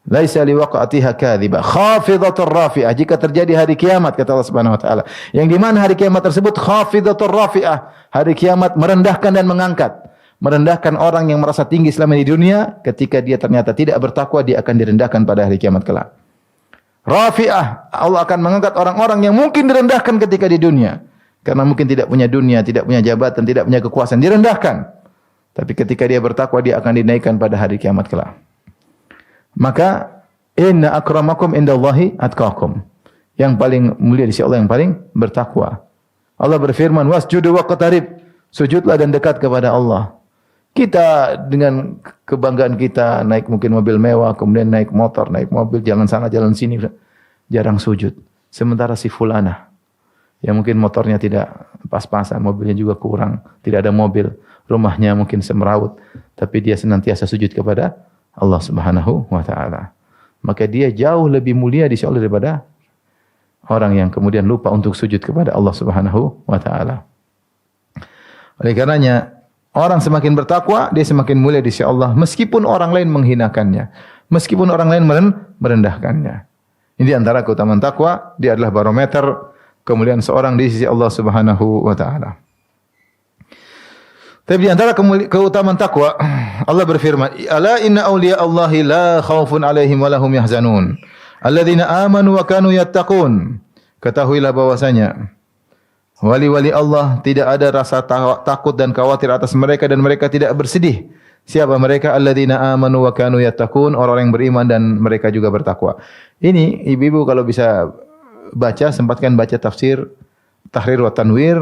[SPEAKER 1] laisa liwaqa'atiha kadhiba khafidhatur rafi'ah." Jika terjadi hari kiamat, kata Allah Subhanahu wa taala, yang di mana hari kiamat tersebut khafidhatur rafi'ah, hari kiamat merendahkan dan mengangkat. Merendahkan orang yang merasa tinggi selama di dunia, ketika dia ternyata tidak bertakwa, dia akan direndahkan pada hari kiamat kelak. Rafi'ah, Allah akan mengangkat orang-orang yang mungkin direndahkan ketika di dunia, karena mungkin tidak punya dunia, tidak punya jabatan, tidak punya kekuasaan, direndahkan. Tapi ketika dia bertakwa, dia akan dinaikkan pada hari kiamat kelak. Maka inna akramakum indallahi atqakum. Yang paling mulia di sisi Allah yang paling bertakwa. Allah berfirman, wasjudu waqtarib. Sujudlah dan dekat kepada Allah. Kita dengan kebanggaan kita naik mungkin mobil mewah, kemudian naik motor, naik mobil, jalan sana, jalan sini, jarang sujud. Sementara si fulana yang mungkin motornya tidak pas-pasan, mobilnya juga kurang, tidak ada mobil, rumahnya mungkin semeraut, tapi dia senantiasa sujud kepada Allah Subhanahu wa taala. Maka dia jauh lebih mulia di sisi Allah daripada orang yang kemudian lupa untuk sujud kepada Allah Subhanahu wa taala. Oleh karenanya, orang semakin bertakwa, dia semakin mulia di sisi Allah meskipun orang lain menghinakannya, meskipun orang lain merendahkannya. Ini di antara keutamaan takwa, dia adalah barometer kemuliaan seorang di sisi Allah Subhanahu wa taala. Tapi di antara keutamaan takwa, Allah berfirman, "Ala inna awliya Allahi la khaufun 'alaihim wa lahum yahzanun, alladzina amanu wa kanu yattaqun." Ketahuilah bahwasanya wali-wali Allah tidak ada rasa takut dan khawatir atas mereka dan mereka tidak bersedih. Siapa mereka? Alladzina amanu wa kanu yattaqun, orang yang beriman dan mereka juga bertakwa. Ini ibu-ibu kalau bisa baca, sempatkan baca tafsir Tahrir wa Tanwir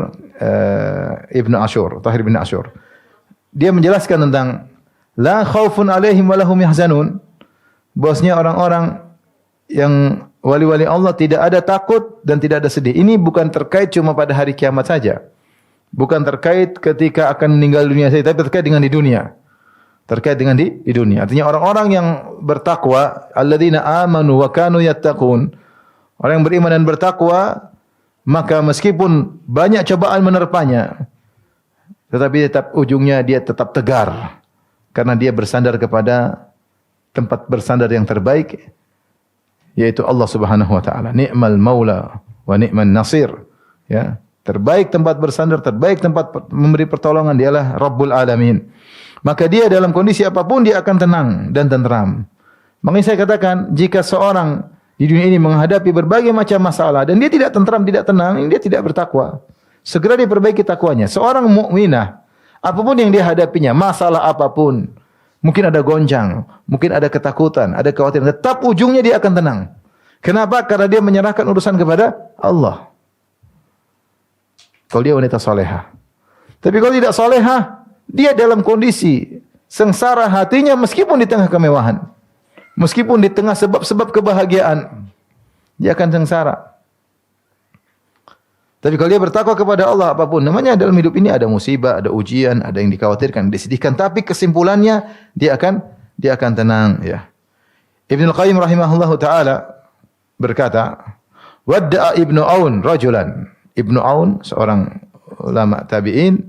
[SPEAKER 1] Ibnu Asyur, Tahrir bin Asyur. Dia menjelaskan tentang la khaufun 'alaihim wa lahum yahzanun. Bosnya orang-orang yang wali-wali Allah tidak ada takut dan tidak ada sedih. Ini bukan terkait cuma pada hari kiamat saja. Bukan terkait ketika akan meninggal dunia saja, tapi terkait dengan di dunia. Terkait dengan di dunia. Artinya orang-orang yang bertakwa, alladzina amanu wa kanu yattaqun. Orang yang beriman dan bertakwa, maka meskipun banyak cobaan menerpanya, tetapi tetap ujungnya dia tetap tegar karena dia bersandar kepada tempat bersandar yang terbaik, yaitu Allah Subhanahu wa taala. Ni'mal maula wa ni'man nasir. Ya, terbaik tempat bersandar, terbaik tempat memberi pertolongan dialah Rabbul Alamin. Maka dia dalam kondisi apapun dia akan tenang dan tenteram. Makanya saya katakan, jika seorang di dunia ini menghadapi berbagai macam masalah dan dia tidak tentram, tidak tenang, dia tidak bertakwa. Segera diperbaiki takwanya. Seorang mukminah, apapun yang dia hadapinya, masalah apapun, mungkin ada gonjang, mungkin ada ketakutan, ada kekhawatiran, tetap ujungnya dia akan tenang. Kenapa? Karena dia menyerahkan urusan kepada Allah. Kalau dia wanita salehah. Tapi kalau tidak salehah, dia dalam kondisi sengsara hatinya meskipun di tengah kemewahan. Meskipun di tengah sebab-sebab kebahagiaan, dia akan sengsara. Tapi kalau dia bertakwa kepada Allah, apapun namanya dalam hidup ini ada musibah, ada ujian, ada yang dikhawatirkan, disedihkan, tapi kesimpulannya dia akan tenang, ya. Ibnu Qayyim rahimahullahu taala berkata, "Wadda'a Ibnu Aun rajulan." Ibnu Aun, seorang ulama tabi'in,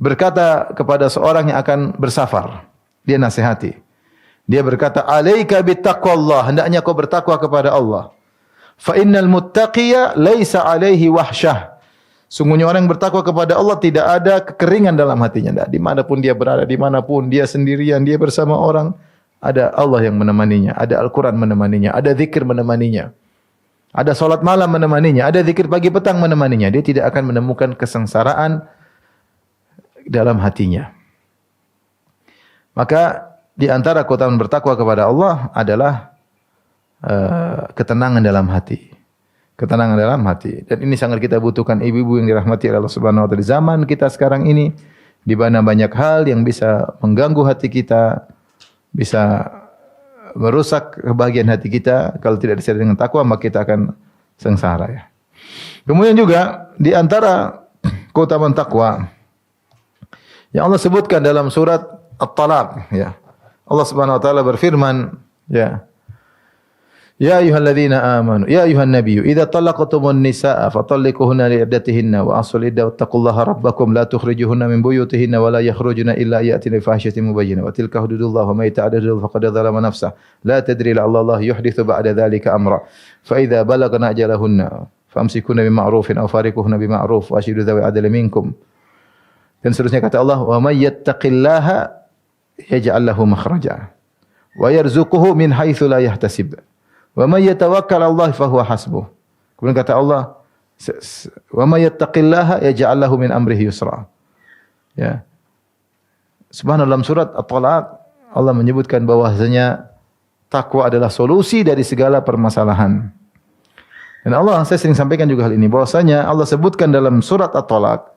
[SPEAKER 1] berkata kepada seorang yang akan bersafar. Dia nasihati. Dia berkata, "Alaika bittaqwallah." Hendaknya kau bertakwa kepada Allah. Fa innal muttaqiya laisa alaihi wahsyah. Sungguhnya orang yang bertakwa kepada Allah tidak ada kekeringan dalam hatinya. Dimanapun dia berada, dimanapun dia sendirian, dia bersama orang, ada Allah yang menemaninya, ada Al-Quran menemaninya, ada zikir menemaninya, ada salat malam menemaninya, ada zikir pagi petang menemaninya. Dia tidak akan menemukan kesengsaraan dalam hatinya. Maka di antara keutamaan bertakwa kepada Allah adalah ketenangan dalam hati. Ketenangan dalam hati. Dan ini sangat kita butuhkan ibu-ibu yang dirahmati oleh Allah Subhanahu wa taala. Di zaman kita sekarang ini, di mana banyak hal yang bisa mengganggu hati kita, bisa merusak kebahagiaan hati kita, kalau tidak disertai dengan takwa maka kita akan sengsara, ya. Kemudian juga di antara keutamaan takwa yang Allah sebutkan dalam surat At-Talaq, ya. Allah Subhanahu wa taala berfirman, ya. Ya ayyuhalladzina amanu, ya ayyuhan nabiyyu, idza talaqtumun nisaa fatalliquhunna li'iddatihinna wa asul iddah wattaqullaha rabbakum la tukhrijuhunna min buyutihinna wa la yakhrujuna illa ya'tina bi fahishatin mubayyinah wa tilka hududullah wa may yata'adda hududallah faqad dzalama nafsahu la tadri la'alla Allah yuhditsu ba'da dzalika amra fa idza balagna ajalahunna famsikuna bima'rufin aw fariquhunna bima'ruf wa ashidu dzawi adli minkum. Dan seterusnya kata Allah, wa may yattaqillaha yaj'al lahu makhraja wa yarzuquhu min haitsu la yahtasib. Wa may yatawakkal 'ala Allah fa huwa hasbuh. Kemudian kata Allah, wa may yattaqillaha yaj'al lahu min amrihi yusra. Ya. Subhanallah, dalam surat At-Talaq Allah menyebutkan bahwasanya takwa adalah solusi dari segala permasalahan. Dan Allah, saya sering sampaikan juga hal ini, bahwasanya Allah sebutkan dalam surat At-Talaq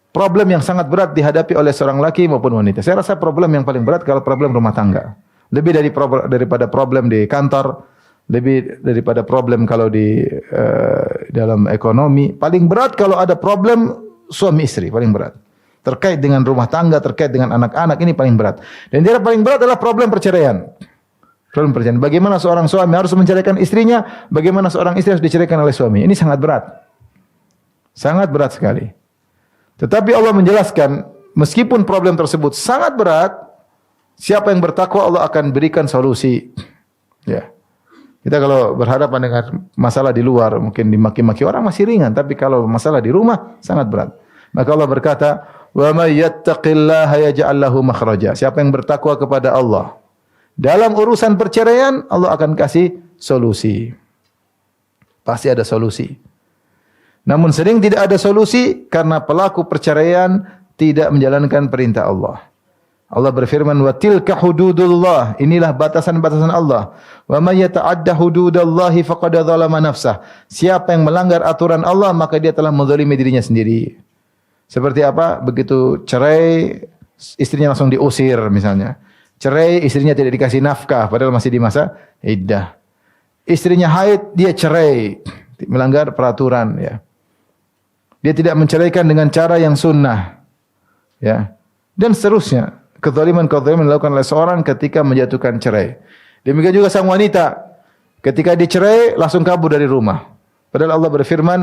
[SPEAKER 1] problem yang sangat berat dihadapi oleh seorang laki maupun wanita. Saya rasa problem yang paling berat kalau problem rumah tangga. Lebih daripada problem di kantor, lebih daripada problem kalau di dalam ekonomi. Paling berat kalau ada problem suami istri, paling berat. Terkait dengan rumah tangga, terkait dengan anak-anak, ini paling berat. Dan yang paling berat adalah problem perceraian. Problem perceraian. Bagaimana seorang suami harus menceraikan istrinya, bagaimana seorang istri harus diceraikan oleh suami. Ini sangat berat. Sangat berat sekali. Tetapi Allah menjelaskan, meskipun problem tersebut sangat berat, siapa yang bertakwa Allah akan berikan solusi. Ya. Kita kalau berhadapan dengan masalah di luar, mungkin dimaki-maki orang masih ringan, tapi kalau masalah di rumah sangat berat. Maka Allah berkata, "Wa may yattaqillaha yaj'al lahu makhraja." Siapa yang bertakwa kepada Allah, dalam urusan perceraian Allah akan kasih solusi. Pasti ada solusi. Namun sering tidak ada solusi karena pelaku perceraian tidak menjalankan perintah Allah. Allah berfirman, "Wa tilka hududullah." Inilah batasan-batasan Allah. "Wa may yata'adda hududallahi faqad dzalama nafsah." Siapa yang melanggar aturan Allah, maka dia telah menzalimi dirinya sendiri. Seperti apa? Begitu cerai, istrinya langsung diusir misalnya. Cerai, istrinya tidak dikasih nafkah padahal masih di masa iddah. Istrinya haid, dia cerai, melanggar peraturan ya. Dia tidak menceraikan dengan cara yang sunnah. Ya. Dan seterusnya. Kezaliman-kezaliman dilakukan oleh seorang ketika menjatuhkan cerai. Demikian juga sang wanita ketika dicerai langsung kabur dari rumah. Padahal Allah berfirman,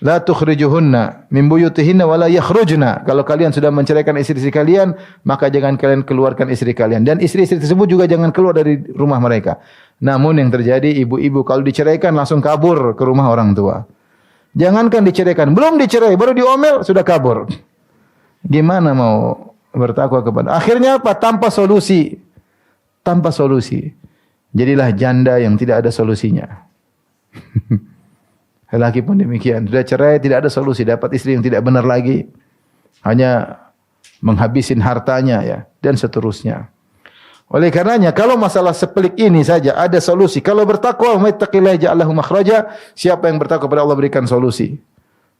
[SPEAKER 1] "La tukhrijuhunna min buyutihinna wa la yakhrujna." Kalau kalian sudah menceraikan istri-istri kalian, maka jangan kalian keluarkan istri kalian dan istri-istri tersebut juga jangan keluar dari rumah mereka. Namun yang terjadi ibu-ibu kalau diceraikan langsung kabur ke rumah orang tua. Jangankan diceraikan, belum dicerai baru diomel sudah kabur. Gimana mau bertakwa kepada? Akhirnya apa? Tanpa solusi. Tanpa solusi. Jadilah janda yang tidak ada solusinya. Lelaki pun demikian. Sudah cerai, tidak ada solusi. Dapat istri yang tidak benar lagi. Hanya menghabisin hartanya ya. Dan seterusnya. Oleh karenanya, kalau masalah sepelik ini saja ada solusi. Kalau bertakwa, "Ma'ittaqillaha ja'allahu makhraja." Siapa yang bertakwa kepada Allah berikan solusi.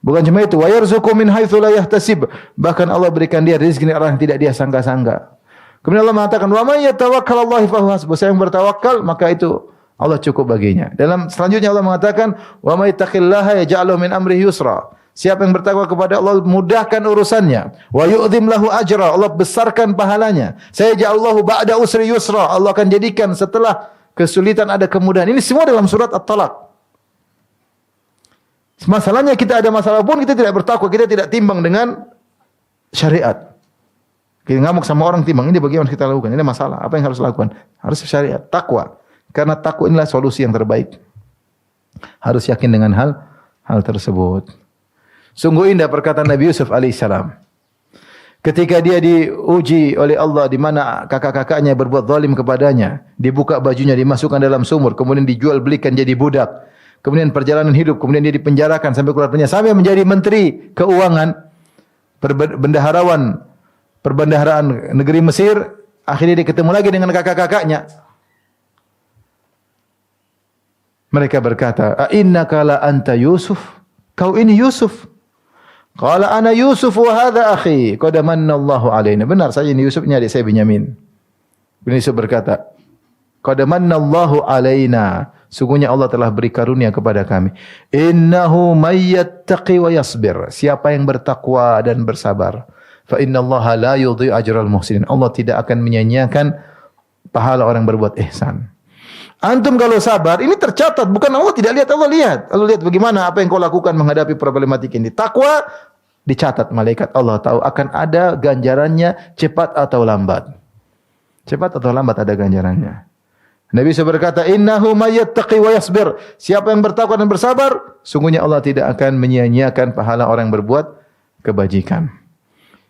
[SPEAKER 1] Bukan cuma itu, wa yarzuqu min haitsu la yahtasib. Bahkan Allah berikan dia rezeki dari arah yang tidak dia sangka-sangka. Kemudian Allah mengatakan, "Wa may yatawakkal 'alallahi fa huwa hasbuh." Siapa yang bertawakal, maka itu Allah cukup baginya. Dalam selanjutnya Allah mengatakan, "Wa may yattaqillaha yaj'al min amrihi yusra." Siapa yang bertakwa kepada Allah mudahkan urusannya. Wa yu'dhim lahu ajra. Allah besarkan pahalanya. Sayaj'alullahu ba'da usri yusra. Allah akan jadikan setelah kesulitan ada kemudahan. Ini semua dalam surat At-Talaq. Masalahnya kita ada masalah pun kita tidak bertakwa, kita tidak timbang dengan syariat. Kita ngamuk sama orang timbang, ini bagaimana kita lakukan? Ini masalah, apa yang harus lakukan? Harus syariat, takwa. Karena takwa inilah solusi yang terbaik. Harus yakin dengan hal tersebut. Sungguh indah perkataan Nabi Yusuf alaihissalam. Ketika dia diuji oleh Allah di mana kakak-kakaknya berbuat zalim kepadanya, dibuka bajunya, dimasukkan dalam sumur, kemudian dijual belikan jadi budak. Kemudian perjalanan hidup, kemudian dia dipenjarakan sampai keluar penjara, sampai menjadi menteri keuangan, perbendaharaan negeri Mesir. Akhirnya dia ketemu lagi dengan kakak-kakaknya. Mereka berkata, "A'innaka la anta Yusuf?" Kau ini Yusuf. Qala ana Yusuf wa hadha akhi, qad manna Allahu alaina. Benar saja ini Yusuf, ini adik saya Binyamin. Bin Yusuf berkata, "Qad manna Allahu alaina." Sungguhnya Allah telah beri karunia kepada kami. Innahu may yattaqi wa yasbir. Siapa yang bertakwa dan bersabar, fa innallaha la yudhi'u ajral muhsinin. Allah tidak akan menyia-nyiakan pahala orang berbuat ihsan. Antum kalau sabar, ini tercatat, bukan Allah tidak lihat, Allah lihat. Allah lihat bagaimana apa yang kau lakukan menghadapi problematik ini. Takwa dicatat malaikat, Allah tahu akan ada ganjarannya cepat atau lambat. Cepat atau lambat ada ganjarannya. Nabi SAW berkata, "Innahu may yattaqi wa yasbir." Siapa yang bertakwa dan bersabar, sungguhnya Allah tidak akan menyia-nyiakan pahala orang yang berbuat kebajikan.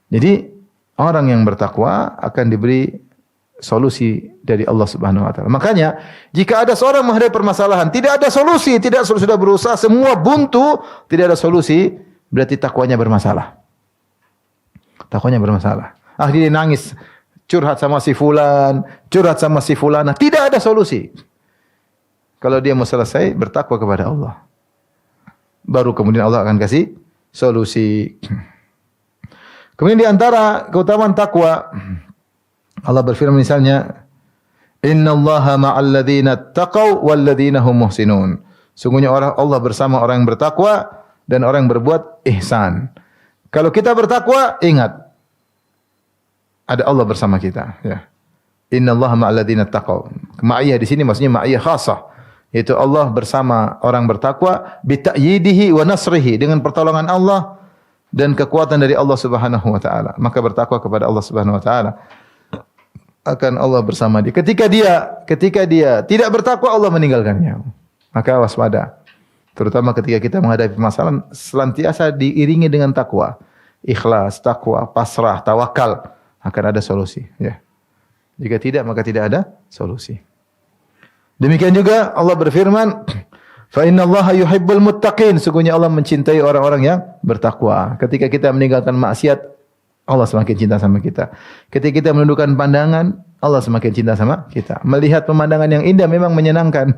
[SPEAKER 1] Jadi, orang yang bertakwa akan diberi solusi dari Allah Subhanahu wa taala. Makanya, jika ada seorang menghadapi permasalahan, tidak ada solusi, sudah berusaha semua buntu, tidak ada solusi, berarti takwanya bermasalah. Takwanya bermasalah. Akhirnya dia nangis. Curhat sama si fulan, curhat sama si fulana, tidak ada solusi. Kalau dia mau selesai, bertakwa kepada Allah. Baru kemudian Allah akan kasih solusi. Kemudian di antara keutamaan takwa, Allah berfirman misalnya, "Innallaha ma'al ladzina taqaw wal ladzina hum muhsinun." Sungguhnya Allah bersama orang yang bertakwa dan orang yang berbuat ihsan. Kalau kita bertakwa, ingat ada Allah bersama kita, ya. Innallaha ma'al ladzina taqaw. Ma'iyah di sini maksudnya ma'iyah khassah, yaitu Allah bersama orang bertakwa bi ta'yidihi wa nasrihi, dengan pertolongan Allah dan kekuatan dari Allah Subhanahu wa taala. Maka bertakwa kepada Allah Subhanahu wa taala. akan Allah bersama dia. Ketika dia tidak bertakwa, Allah meninggalkannya. Maka waspada. Terutama ketika kita menghadapi permasalahan, selantiasa diiringi dengan takwa. Ikhlas, takwa, pasrah, tawakal, akan ada solusi. Ya. Jika tidak, maka tidak ada solusi. Demikian juga Allah berfirman, "Fa innallaha yuhibbul muttaqin." Sesungguhnya Allah mencintai orang-orang yang bertakwa. Ketika kita meninggalkan maksiat, Allah semakin cinta sama kita. Ketika kita menundukkan pandangan, Allah semakin cinta sama kita. Melihat pemandangan yang indah memang menyenangkan.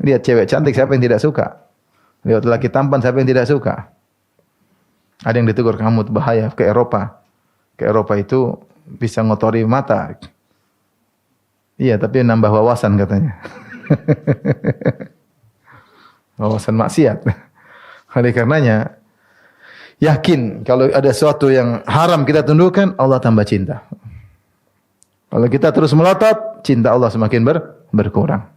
[SPEAKER 1] Lihat cewek cantik, siapa yang tidak suka? Lihat laki tampan, siapa yang tidak suka? Ada yang ditegur, kamu bahaya ke Eropa. Ke Eropa itu bisa ngotori mata. Iya, tapi nambah wawasan katanya. Wawasan maksiat. Oleh karenanya, yakin kalau ada sesuatu yang haram kita tundukkan, Allah tambah cinta. Kalau kita terus melotot, cinta Allah semakin berkurang.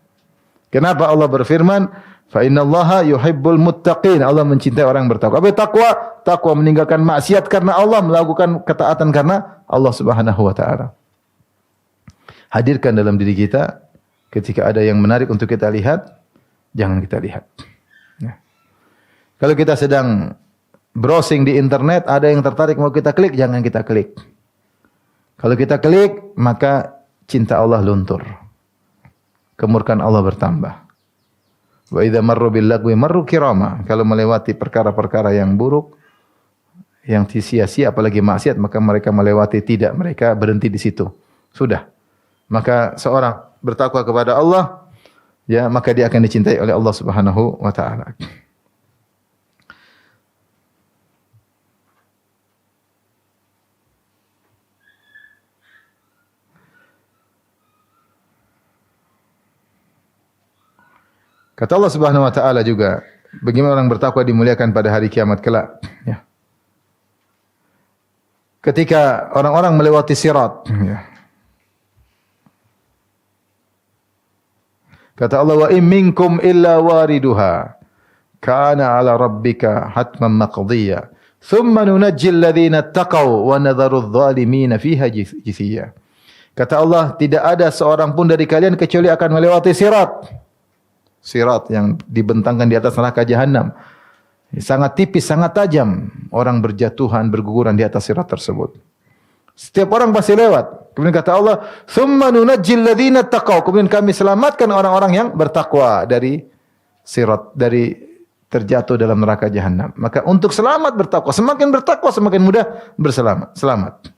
[SPEAKER 1] Kenapa Allah berfirman, "Fa innallaha yuhibbul muttaqin." Allah mencintai orang bertakwa. Apa takwa? Takwa meninggalkan maksiat karena Allah, melakukan ketaatan karena Allah Subhanahu wa taala. Hadirkan dalam diri kita ketika ada yang menarik untuk kita lihat, jangan kita lihat. Ya. Kalau kita sedang browsing di internet, ada yang tertarik mau kita klik, jangan kita klik. Kalau kita klik, maka cinta Allah luntur. Kemurkaan Allah bertambah. Wa idza marru bil lagwi marru kirama. Kalau melewati perkara-perkara yang buruk, yang sia-sia apalagi maksiat, maka mereka melewati tidak, mereka berhenti di situ. Sudah. Maka seorang bertakwa kepada Allah, ya, maka dia akan dicintai oleh Allah Subhanahu wa taala. Kata Allah Subhanahu wa taala juga, bagaimana orang bertakwa dimuliakan pada hari kiamat kelak, ya. Ketika orang-orang melewati sirat, ya. Kata Allah, "Wa in minkum illa wariduha kana 'ala rabbika hatman maqdiyya thumma nunajjil ladzina taqaw wa nadharu adh-dhalimina fiha jithiya." Kata Allah, tidak ada seorang pun dari kalian kecuali akan melewati sirat. Sirat yang dibentangkan di atas neraka jahanam. Sangat tipis, sangat tajam. Orang berjatuhan, berguguran di atas sirat tersebut. Setiap orang pasti lewat. Kemudian kata Allah, "Tsumma nunajjil ladzina taqaw." Kemudian kami selamatkan orang-orang yang bertakwa dari sirat, dari terjatuh dalam neraka jahanam. Maka untuk selamat bertakwa, semakin mudah selamat.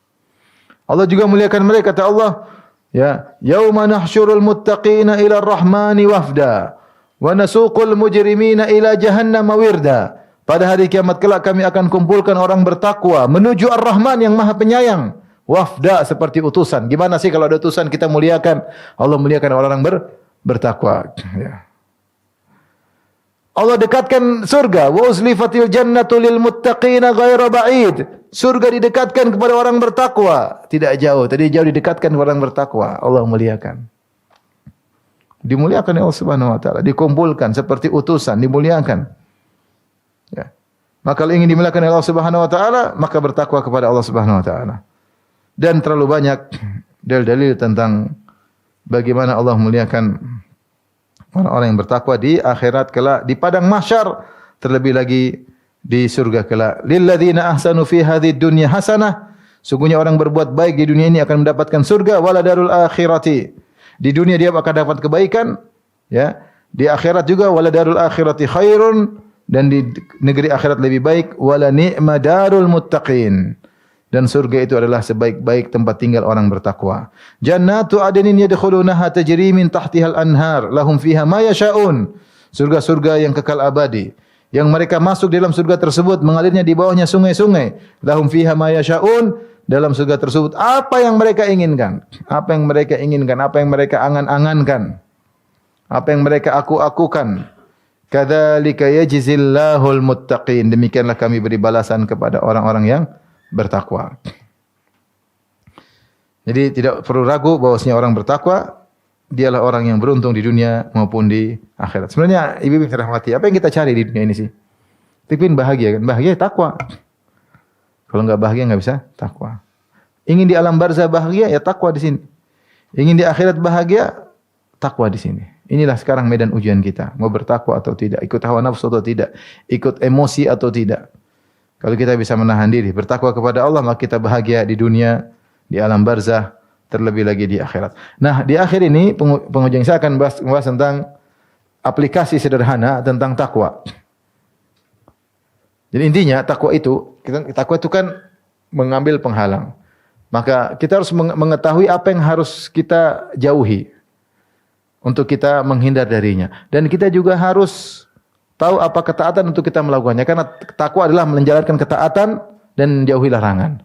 [SPEAKER 1] Allah juga muliakan mereka, kata Allah, ya, "Yauma nahsyurul muttaqina ila ar-rahmani wafda wa nasuqul mujrimina ila jahannam wirda." Pada hari kiamat kelak kami akan kumpulkan orang bertakwa menuju Ar-Rahman yang Maha Penyayang. Wafda seperti utusan. Gimana sih kalau ada utusan kita muliakan? Allah muliakan orang-orang bertakwa. Ya. Allah dekatkan surga. Wa uzlifatil jannatu lil muttaqina ghaira ba'id. Surga didekatkan kepada orang bertakwa. Tidak jauh. Tadi jauh didekatkan kepada orang bertakwa. Allah muliakan. Dimuliakan oleh Allah Subhanahu wa taala. Dikumpulkan seperti utusan, dimuliakan. Ya. Maka kalau ingin dimuliakan oleh Allah Subhanahu wa taala, maka bertakwa kepada Allah Subhanahu wa taala. Dan terlalu banyak dalil-dalil tentang bagaimana Allah memuliakan orang-orang yang bertakwa di akhirat kelak, di padang mahsyar, terlebih lagi di surga kelak. Lilladzina ahsanu fi hadhid dunya hasanah. Sungguhnya orang berbuat baik di dunia ini akan mendapatkan surga, wala darul akhirati. Di dunia dia akan dapat kebaikan, ya. Di akhirat juga wala darul akhirati khairun, dan di negeri akhirat lebih baik, wala ni'ma darul muttaqin. Dan surga itu adalah sebaik-baik tempat tinggal orang bertakwa. Jannatu adnin yadkhulunaha tajri min tahtihal anhar lahum fiha ma yasha'un. Surga-surga yang kekal abadi. Yang mereka masuk dalam surga tersebut mengalirnya di bawahnya sungai-sungai. Lahum fiha ma yasha'un. Dalam surga tersebut apa yang mereka inginkan. Apa yang mereka inginkan, apa yang mereka angan-angankan. Apa yang mereka aku-akukan. Kadzalika yajzillahul muttaqin. Demikianlah kami beri balasan kepada orang-orang yang bertakwa. Jadi tidak perlu ragu bahwasanya orang bertakwa dialah orang yang beruntung di dunia maupun di akhirat. Sebenarnya ibu-ibu dirahmati, apa yang kita cari di dunia ini sih? Tipin bahagia kan? Bahagia takwa. Kalau enggak bahagia enggak bisa takwa. Ingin di alam barzah bahagia, ya takwa di sini. Ingin di akhirat bahagia, takwa di sini. Inilah sekarang medan ujian kita. Mau bertakwa atau tidak, ikut hawa nafsu atau tidak, ikut emosi atau tidak. Kalau kita bisa menahan diri, bertakwa kepada Allah, maka kita bahagia di dunia, di alam barzah, terlebih lagi di akhirat. Nah, di akhir ini pengujian saya akan membahas tentang aplikasi sederhana tentang takwa. Jadi intinya takwa itu kan mengambil penghalang. Maka kita harus mengetahui apa yang harus kita jauhi untuk kita menghindar darinya. Dan kita juga harus tahu apa ketaatan untuk kita melakukannya. Karena takwa adalah menjalankan ketaatan dan menjauhi larangan.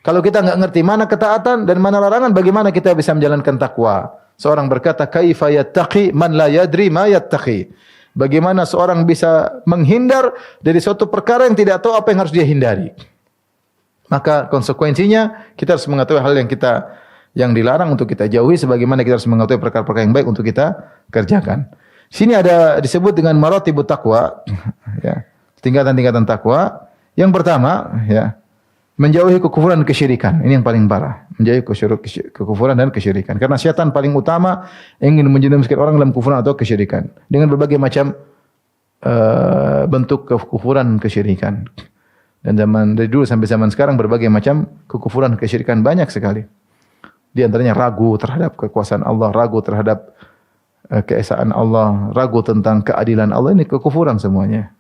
[SPEAKER 1] Kalau kita enggak ngerti mana ketaatan dan mana larangan, bagaimana kita bisa menjalankan takwa? Seorang berkata, "Kaifa yattaqi man la yadri ma yattaqi?" Bagaimana seorang bisa menghindar dari suatu perkara yang tidak tahu apa yang harus dia hindari? Maka konsekuensinya kita harus mengetahui hal yang dilarang untuk kita jauhi, sebagaimana kita harus mengetahui perkara-perkara yang baik untuk kita kerjakan. Sini ada disebut dengan maratibut taqwa, ya, tingkatan-tingkatan takwa. Yang pertama, ya, menjauhi kekufuran dan kesyirikan. Ini yang paling parah, menjauhi kekufuran dan kesyirikan. Karena syaitan paling utama ingin menjerumuskan orang dalam kekufuran atau kesyirikan dengan berbagai macam bentuk kekufuran dan kesyirikan. Dan dari dulu sampai zaman sekarang berbagai macam kekufuran dan kesyirikan banyak sekali. Di antaranya ragu terhadap kekuasaan Allah, ragu terhadap keesaan Allah, ragu tentang keadilan Allah, ini kekufuran semuanya.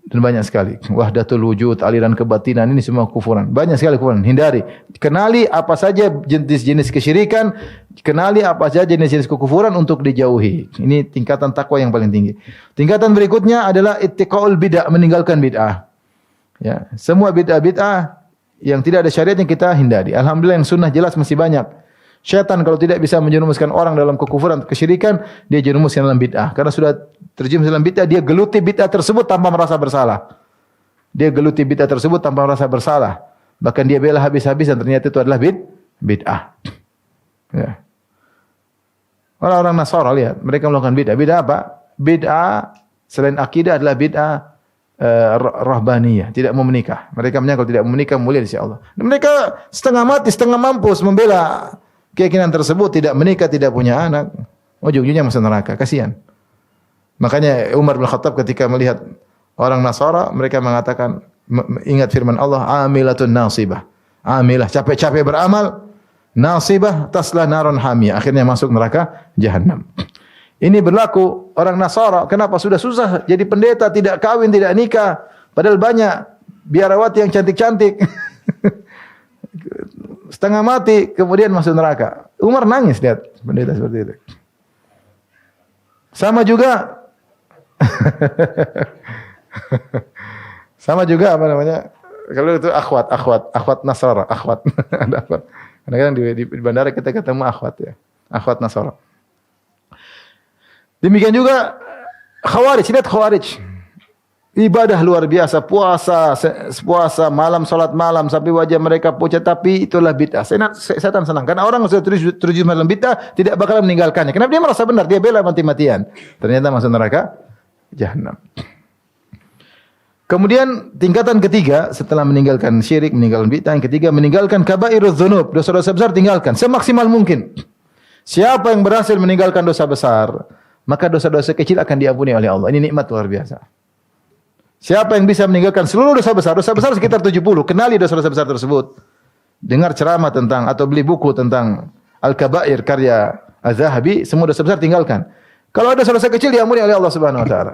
[SPEAKER 1] Dan banyak sekali. Wahdatul wujud, aliran kebatinan, ini semua kekufuran. Banyak sekali kekufuran. Hindari. Kenali apa saja jenis-jenis kesyirikan, kenali apa saja jenis-jenis kekufuran untuk dijauhi. Ini tingkatan takwa yang paling tinggi. Tingkatan berikutnya adalah ittiqaul bid'ah, meninggalkan bid'ah. Ya, semua bid'ah yang tidak ada syariatnya kita hindari. Alhamdulillah yang sunnah jelas masih banyak. Syaitan kalau tidak bisa menjerumuskan orang dalam kekufuran, kesyirikan, dia jerumuskan dalam bid'ah. Karena sudah terjerumus dalam bid'ah, dia geluti bid'ah tersebut tanpa merasa bersalah. Dia geluti bid'ah tersebut tanpa merasa bersalah. Bahkan dia bela habis-habisan, ternyata itu adalah bid'ah. Ya. Orang-orang Nasara lihat, mereka melakukan bid'ah. Bid'ah apa? Bid'ah selain akidah adalah bid'ah rahbaniyah, tidak mau menikah. Mereka menyangka kalau tidak mau menikah mulia di sisi Allah. Dan mereka setengah mati, setengah mampus membela keyakinan tersebut, tidak menikah, tidak punya anak. Ujung-ujungnya masuk neraka, kasihan. Makanya Umar bin Khattab ketika melihat orang Nasara, mereka mengatakan, ingat firman Allah, amilatun nasibah. Amilah, capek-capek beramal, nasibah taslah naron hamiyah. Akhirnya masuk neraka jahanam. Ini berlaku orang Nasara. Kenapa? Sudah susah jadi pendeta, tidak kawin, tidak nikah. Padahal banyak biarawati yang cantik-cantik. Setengah mati, kemudian masuk neraka. Umar nangis lihat pendeta seperti itu. Sama juga sama juga apa namanya? Kalau itu akhwat Nasara, akhwat. Ada apa? Kadang-kadang di bandara kita ketemu akhwat ya. Akhwat Nasara. Demikian juga Khawarij, lihat Khawarij. Ibadah luar biasa, puasa malam, salat malam sampai wajah mereka pucat, tapi itulah bid'ah. Setan senang karena orang sudah terjun dalam bid'ah tidak bakalan meninggalkannya. Kenapa? Dia merasa benar, dia bela mati-matian. Ternyata masuk neraka jahanam. Kemudian tingkatan ketiga setelah meninggalkan syirik, meninggalkan bid'ah, yang ketiga meninggalkan kabairudz dzunub, dosa-dosa besar tinggalkan semaksimal mungkin. Siapa yang berhasil meninggalkan dosa besar, maka dosa-dosa kecil akan diampuni oleh Allah. Ini nikmat luar biasa. Siapa yang bisa meninggalkan seluruh dosa besar sekitar 70, kenali dosa-dosa besar tersebut. Dengar ceramah tentang atau beli buku tentang Al-Kabair karya Az-Zahabi, semua dosa besar tinggalkan. Kalau ada dosa-dosa kecil diampuni oleh Allah Subhanahu wa taala.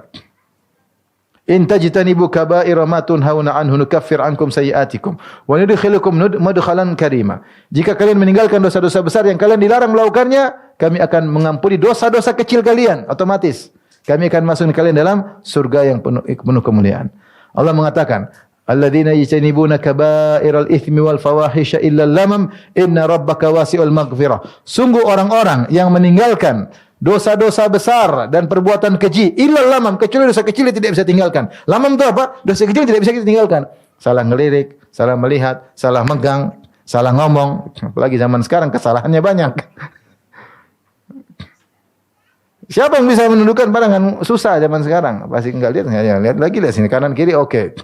[SPEAKER 1] In tajtanibu kaba'ira ma tunhauna anhu nukaffir ankum sayi'atikum wa nudkhilukum madkhalan karima. Jika kalian meninggalkan dosa-dosa besar yang kalian dilarang melakukannya, kami akan mengampuni dosa-dosa kecil kalian otomatis. Kami akan masukkan kalian dalam surga yang penuh kemuliaan. Allah mengatakan, alladzina yajtanibuna kaba'iral itsmi wal fawahisha illa lamam inna rabbaka wasi'ul maghfirah. Sungguh orang-orang yang meninggalkan dosa-dosa besar dan perbuatan keji illal lamam, kecuali dosa kecil yang tidak bisa tinggalkan. Lamam itu apa? Dosa kecil yang tidak bisa kita tinggalkan. Salah ngelirik, salah melihat, salah megang, salah ngomong. Apalagi zaman sekarang kesalahannya banyak. Siapa yang bisa menundukkan pandangan? Susah zaman sekarang. Pasti enggak lihat, ya, lihat lagi lihat sini kanan kiri oke.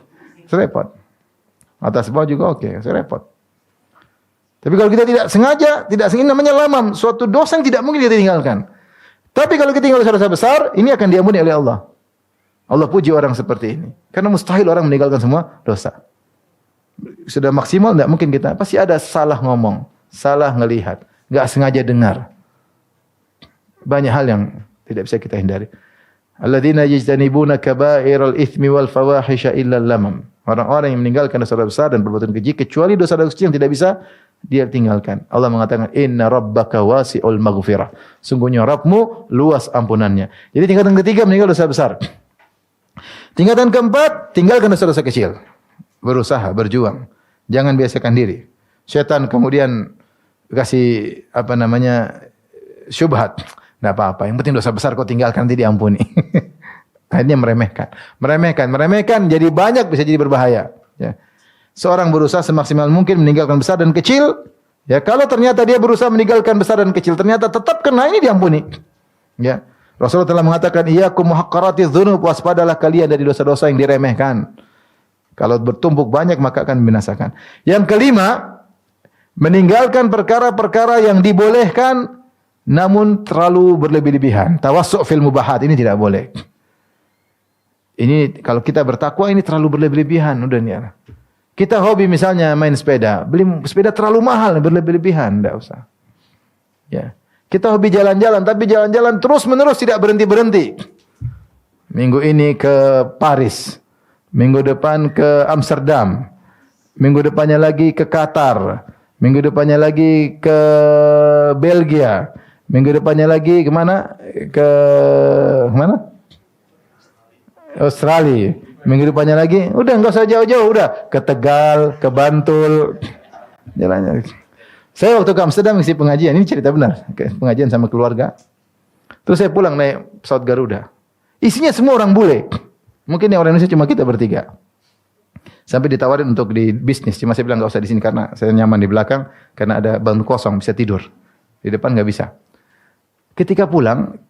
[SPEAKER 1] Serepot. Atas bawah juga oke, serepot. Tapi kalau kita tidak sengaja, tidak sengaja namanya lamam, suatu dosa yang tidak mungkin kita tinggalkan. Tapi kalau kita tinggal dosa-dosa besar, ini akan diampuni oleh Allah. Allah puji orang seperti ini. Karena mustahil orang meninggalkan semua dosa. Sudah maksimal, tidak mungkin kita. Pasti ada salah ngomong, salah ngelihat, nggak sengaja dengar. Banyak hal yang tidak bisa kita hindari. Alladzina yajtanibuna kaba'iral itsmi wal fawahisha illa lamam. Orang-orang yang meninggalkan dosa besar dan perbuatan keji kecuali dosa-dosa kecil yang tidak bisa dia tinggalkan. Allah mengatakan inna rabbaka wasi'ul maghfirah. Sungguhnya Rabbmu luas ampunannya. Jadi tingkatan ketiga meninggal dosa besar. Tingkatan keempat tinggalkan dosa-dosa kecil. Berusaha, berjuang. Jangan biasakan diri. Syaitan kemudian kasih syubhat. Enggak apa-apa, yang penting dosa besar kau tinggalkan nanti diampuni. Akhirnya meremehkan jadi banyak bisa jadi berbahaya, ya. Seorang berusaha semaksimal mungkin meninggalkan besar dan kecil, ya. Kalau ternyata dia berusaha meninggalkan besar dan kecil ternyata tetap kena, ini diampuni. Ya. Rasulullah telah mengatakan iyyakum muhaqqaratiz dzunub, waspadalah kalian dari dosa-dosa yang diremehkan. Kalau bertumpuk banyak maka akan membinasakan. Yang kelima, meninggalkan perkara-perkara yang dibolehkan namun terlalu berlebih-lebihan. Tawassu' fil mubahat, ini tidak boleh. Ini kalau kita bertakwa ini terlalu berlebih-lebihan, udah nih. Kita hobi misalnya main sepeda, beli sepeda terlalu mahal, berlebih-lebihan, enggak usah. Ya. Kita hobi jalan-jalan, tapi jalan-jalan terus-menerus tidak berhenti-berhenti. Minggu ini ke Paris, minggu depan ke Amsterdam, minggu depannya lagi ke Qatar, minggu depannya lagi ke Belgia, minggu depannya lagi kemana? Ke mana? Australia. Minggu depannya lagi, udah enggak usah jauh-jauh, udah ke Tegal, ke Bantul. Jalannya. Saya waktu ke Amsterdam ngisi pengajian, ini cerita benar, pengajian sama keluarga. Terus saya pulang naik pesawat Garuda. Isinya semua orang bule. Mungkin yang orang Indonesia cuma kita bertiga. Sampai ditawarin untuk di bisnis, cuma saya bilang enggak usah di sini karena saya nyaman di belakang karena ada bangku kosong bisa tidur. Di depan enggak bisa. Ketika pulang,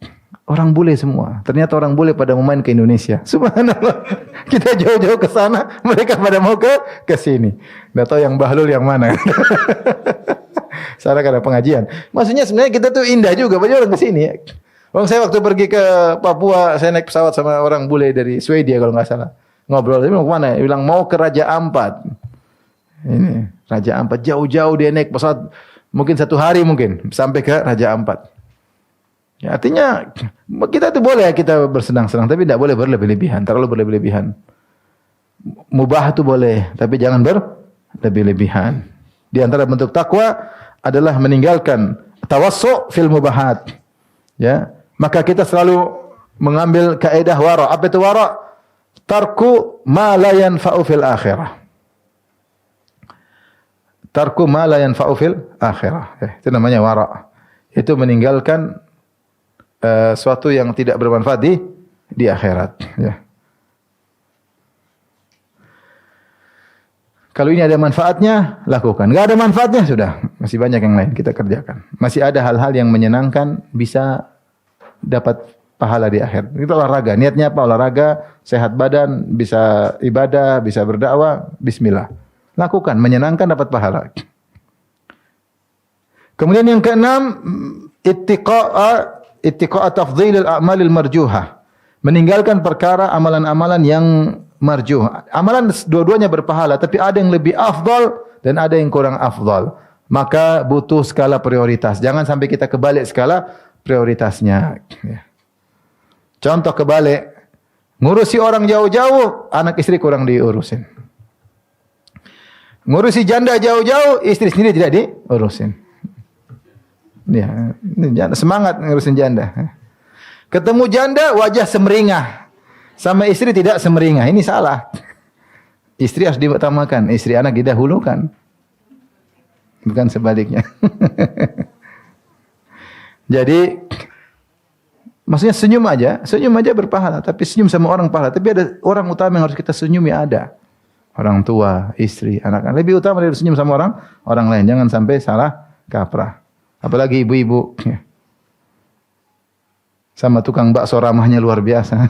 [SPEAKER 1] orang bule semua. Ternyata orang bule pada mau main ke Indonesia. Subhanallah. Kita jauh-jauh ke sana, mereka pada mau ke sini. Enggak tahu yang bahlul yang mana. Sarah ada pengajian. Maksudnya sebenarnya kita tuh indah juga, banyak orang ke sini. Saya waktu pergi ke Papua, saya naik pesawat sama orang bule dari Swedia kalau enggak salah. Ngobrol, dia mau ke mana? Dia bilang mau ke Raja Ampat. Ini Raja Ampat, jauh-jauh dia naik pesawat, mungkin 1 hari mungkin sampai ke Raja Ampat. Ya, artinya kita itu boleh kita bersenang-senang, tapi tidak boleh berlebih-lebihan, terlalu berlebih-lebihan. Mubah itu boleh, tapi jangan berlebih-lebihan. Di antara bentuk takwa adalah meninggalkan tawassu' fil mubahat. Ya, maka kita selalu mengambil kaidah wara. Apa itu wara? Tarku ma la yanfa'u fil akhirah. Tarku ma la yanfa'u fil akhirah. Itu namanya wara. Itu meninggalkan suatu yang tidak bermanfaat di akhirat, ya. Kalau ini ada manfaatnya, lakukan. Enggak ada manfaatnya, sudah. Masih banyak yang lain kita kerjakan. Masih ada hal-hal yang menyenangkan, bisa dapat pahala di akhir. Itu olahraga. Niatnya apa? Olahraga, sehat badan, bisa ibadah, bisa berdakwah, bismillah. Lakukan, menyenangkan dapat pahala. Kemudian yang keenam, ittiqa'a tafdhilil a'malil marjuhah. Meninggalkan perkara amalan-amalan yang marjuh. Amalan dua-duanya berpahala, tapi ada yang lebih afdal dan ada yang kurang afdal. Maka butuh skala prioritas. Jangan sampai kita kebalik skala prioritasnya. Contoh kebalik, ngurusi orang jauh-jauh, anak istri kurang diurusin. Ngurusi janda jauh-jauh, istri sendiri tidak diurusin. Ya, semangat ngurusin janda. Ketemu janda wajah semeringah, sama istri tidak semeringah. Ini salah. Istri harus diutamakan, istri anak didahulukan. Bukan sebaliknya. Jadi maksudnya senyum aja berpahala. Tapi senyum sama orang pahala. Tapi ada orang utama yang harus kita senyumi ada. Orang tua, istri, anak-anak. Lebih utama dari senyum sama orang lain. Jangan sampai salah kaprah. Apalagi ibu-ibu. Sama tukang bakso ramahnya luar biasa.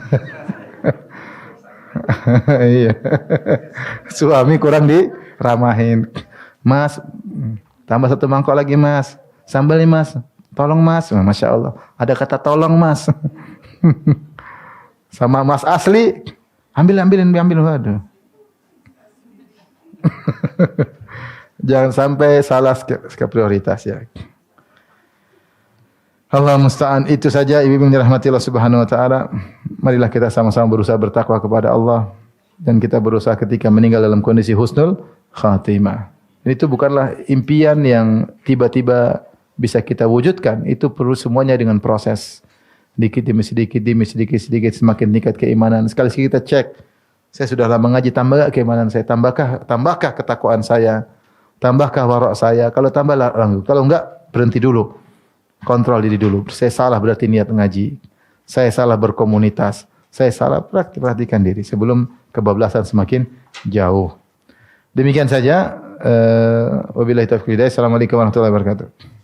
[SPEAKER 1] Iya. Suami kurang diramahin. Mas, Tambah satu mangkok lagi mas. Sambal nih mas. Tolong mas. Masya Allah. Ada kata tolong mas. Sama mas asli. Ambil. Waduh. Jangan sampai salah skip prioritas ya. Allah musta'an. Itu saja ibu-ibu yang dirahmati Allah Subhanahu wa taala. Marilah kita sama-sama berusaha bertakwa kepada Allah dan kita berusaha ketika meninggal dalam kondisi husnul khatimah. Dan itu bukanlah impian yang tiba-tiba bisa kita wujudkan. Itu perlu semuanya dengan proses. Sedikit demi sedikit semakin meningkat keimanan. Sekali kita cek, saya sudah lama ngaji, tambah enggak keimanan saya? Tambahkah ketakwaan saya? Tambahkah warok saya? Kalau tambah lanjut. Kalau enggak, berhenti dulu. Kontrol diri dulu. Saya salah berarti niat ngaji. Saya salah berkomunitas. Saya salah perhatikan diri sebelum kebablasan semakin jauh. Demikian saja. Wabillahi taufiq hidayah. Assalamualaikum warahmatullahi wabarakatuh.